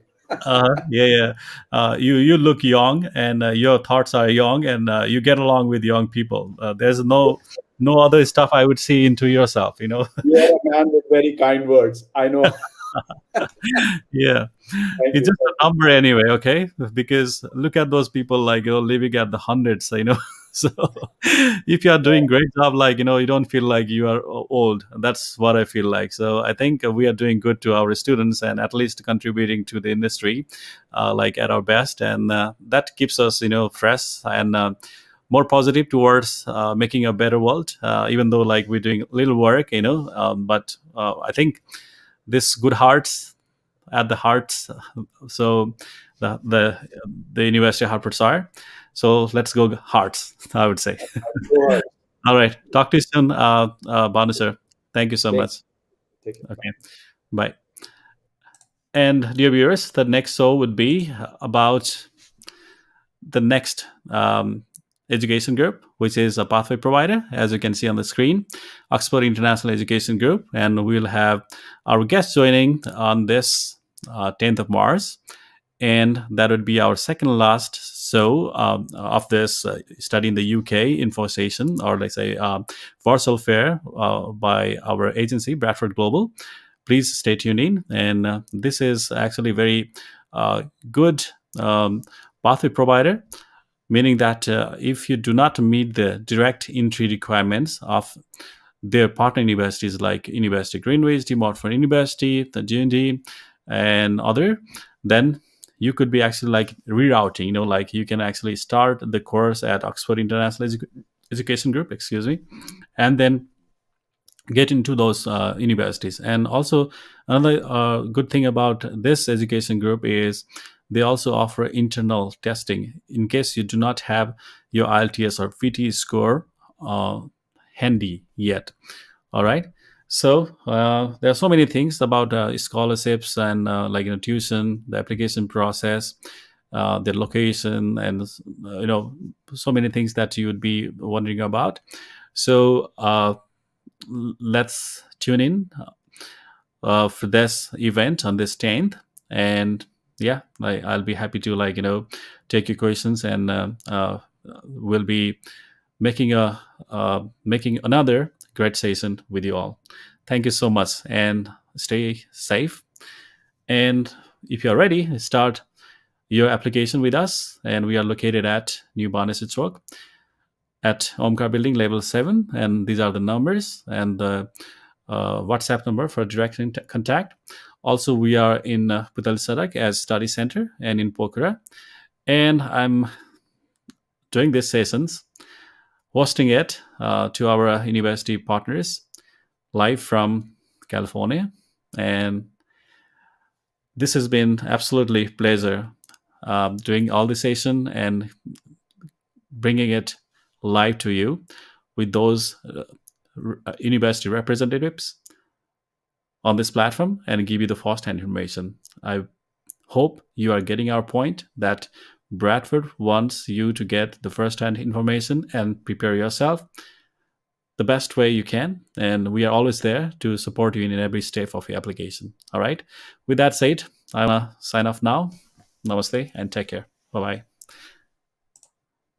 yeah, yeah. You look young, and your thoughts are young, and you get along with young people. There's no other stuff I would see into yourself. You are a man with very kind words. I know. Yeah, Thank it's you. just a number anyway. Okay, because look at those people like living at the hundreds. So if you are doing great job, like you don't feel like you are old. That's what I feel like. So I think we are doing good to our students and at least contributing to the industry, like at our best, and that keeps us fresh and more positive towards making a better world. Even though like we're doing little work, but I think this good hearts at the hearts. So the University of Hertfordshire. So let's go Hearts, I would say. Go ahead. All right. Talk to you soon, Bhanu sir. Thank you so Take, much. take it. Bye. Okay. Bye. And dear viewers, the next show would be about the next education group, which is a pathway provider, as you can see on the screen, Oxford International Education Group. And we'll have our guest joining on this 10th of March. And that would be our second last show of this study in the UK info station, or let's say Warsaw Fair by our agency, Bradford Global. Please stay tuned in. And this is actually very good pathway provider, meaning that if you do not meet the direct entry requirements of their partner universities like University of Greenwich, De Montfort University, the GND, and other, then you could be actually like rerouting. Like you can actually start the course at Oxford International Education Group, excuse me, and then get into those universities. And also another good thing about this education group is they also offer internal testing in case you do not have your IELTS or VT score handy yet. All right. So there are so many things about scholarships and like tuition, the application process, the location, and so many things that you would be wondering about. So let's tune in for this event on this 10th. And yeah, I'll be happy to take your questions, and we'll be making making another great session with you all. Thank you so much, and stay safe. And if you're ready, start your application with us. And we are located at New Barnes Road at Omkar Building, level 7. And these are the numbers and the WhatsApp number for direct contact. Also, we are in Putal Sadak as study center and in Pokhara. And I'm doing these sessions, hosting it to our university partners live from California. And this has been absolutely pleasure doing all the session and bringing it live to you with those university representatives on this platform and give you the first-hand information. I hope you are getting our point that Bradford wants you to get the first-hand information and prepare yourself the best way you can. And we are always there to support you in every step of your application. All right. With that said, I'm going to sign off now. Namaste and take care. Bye-bye.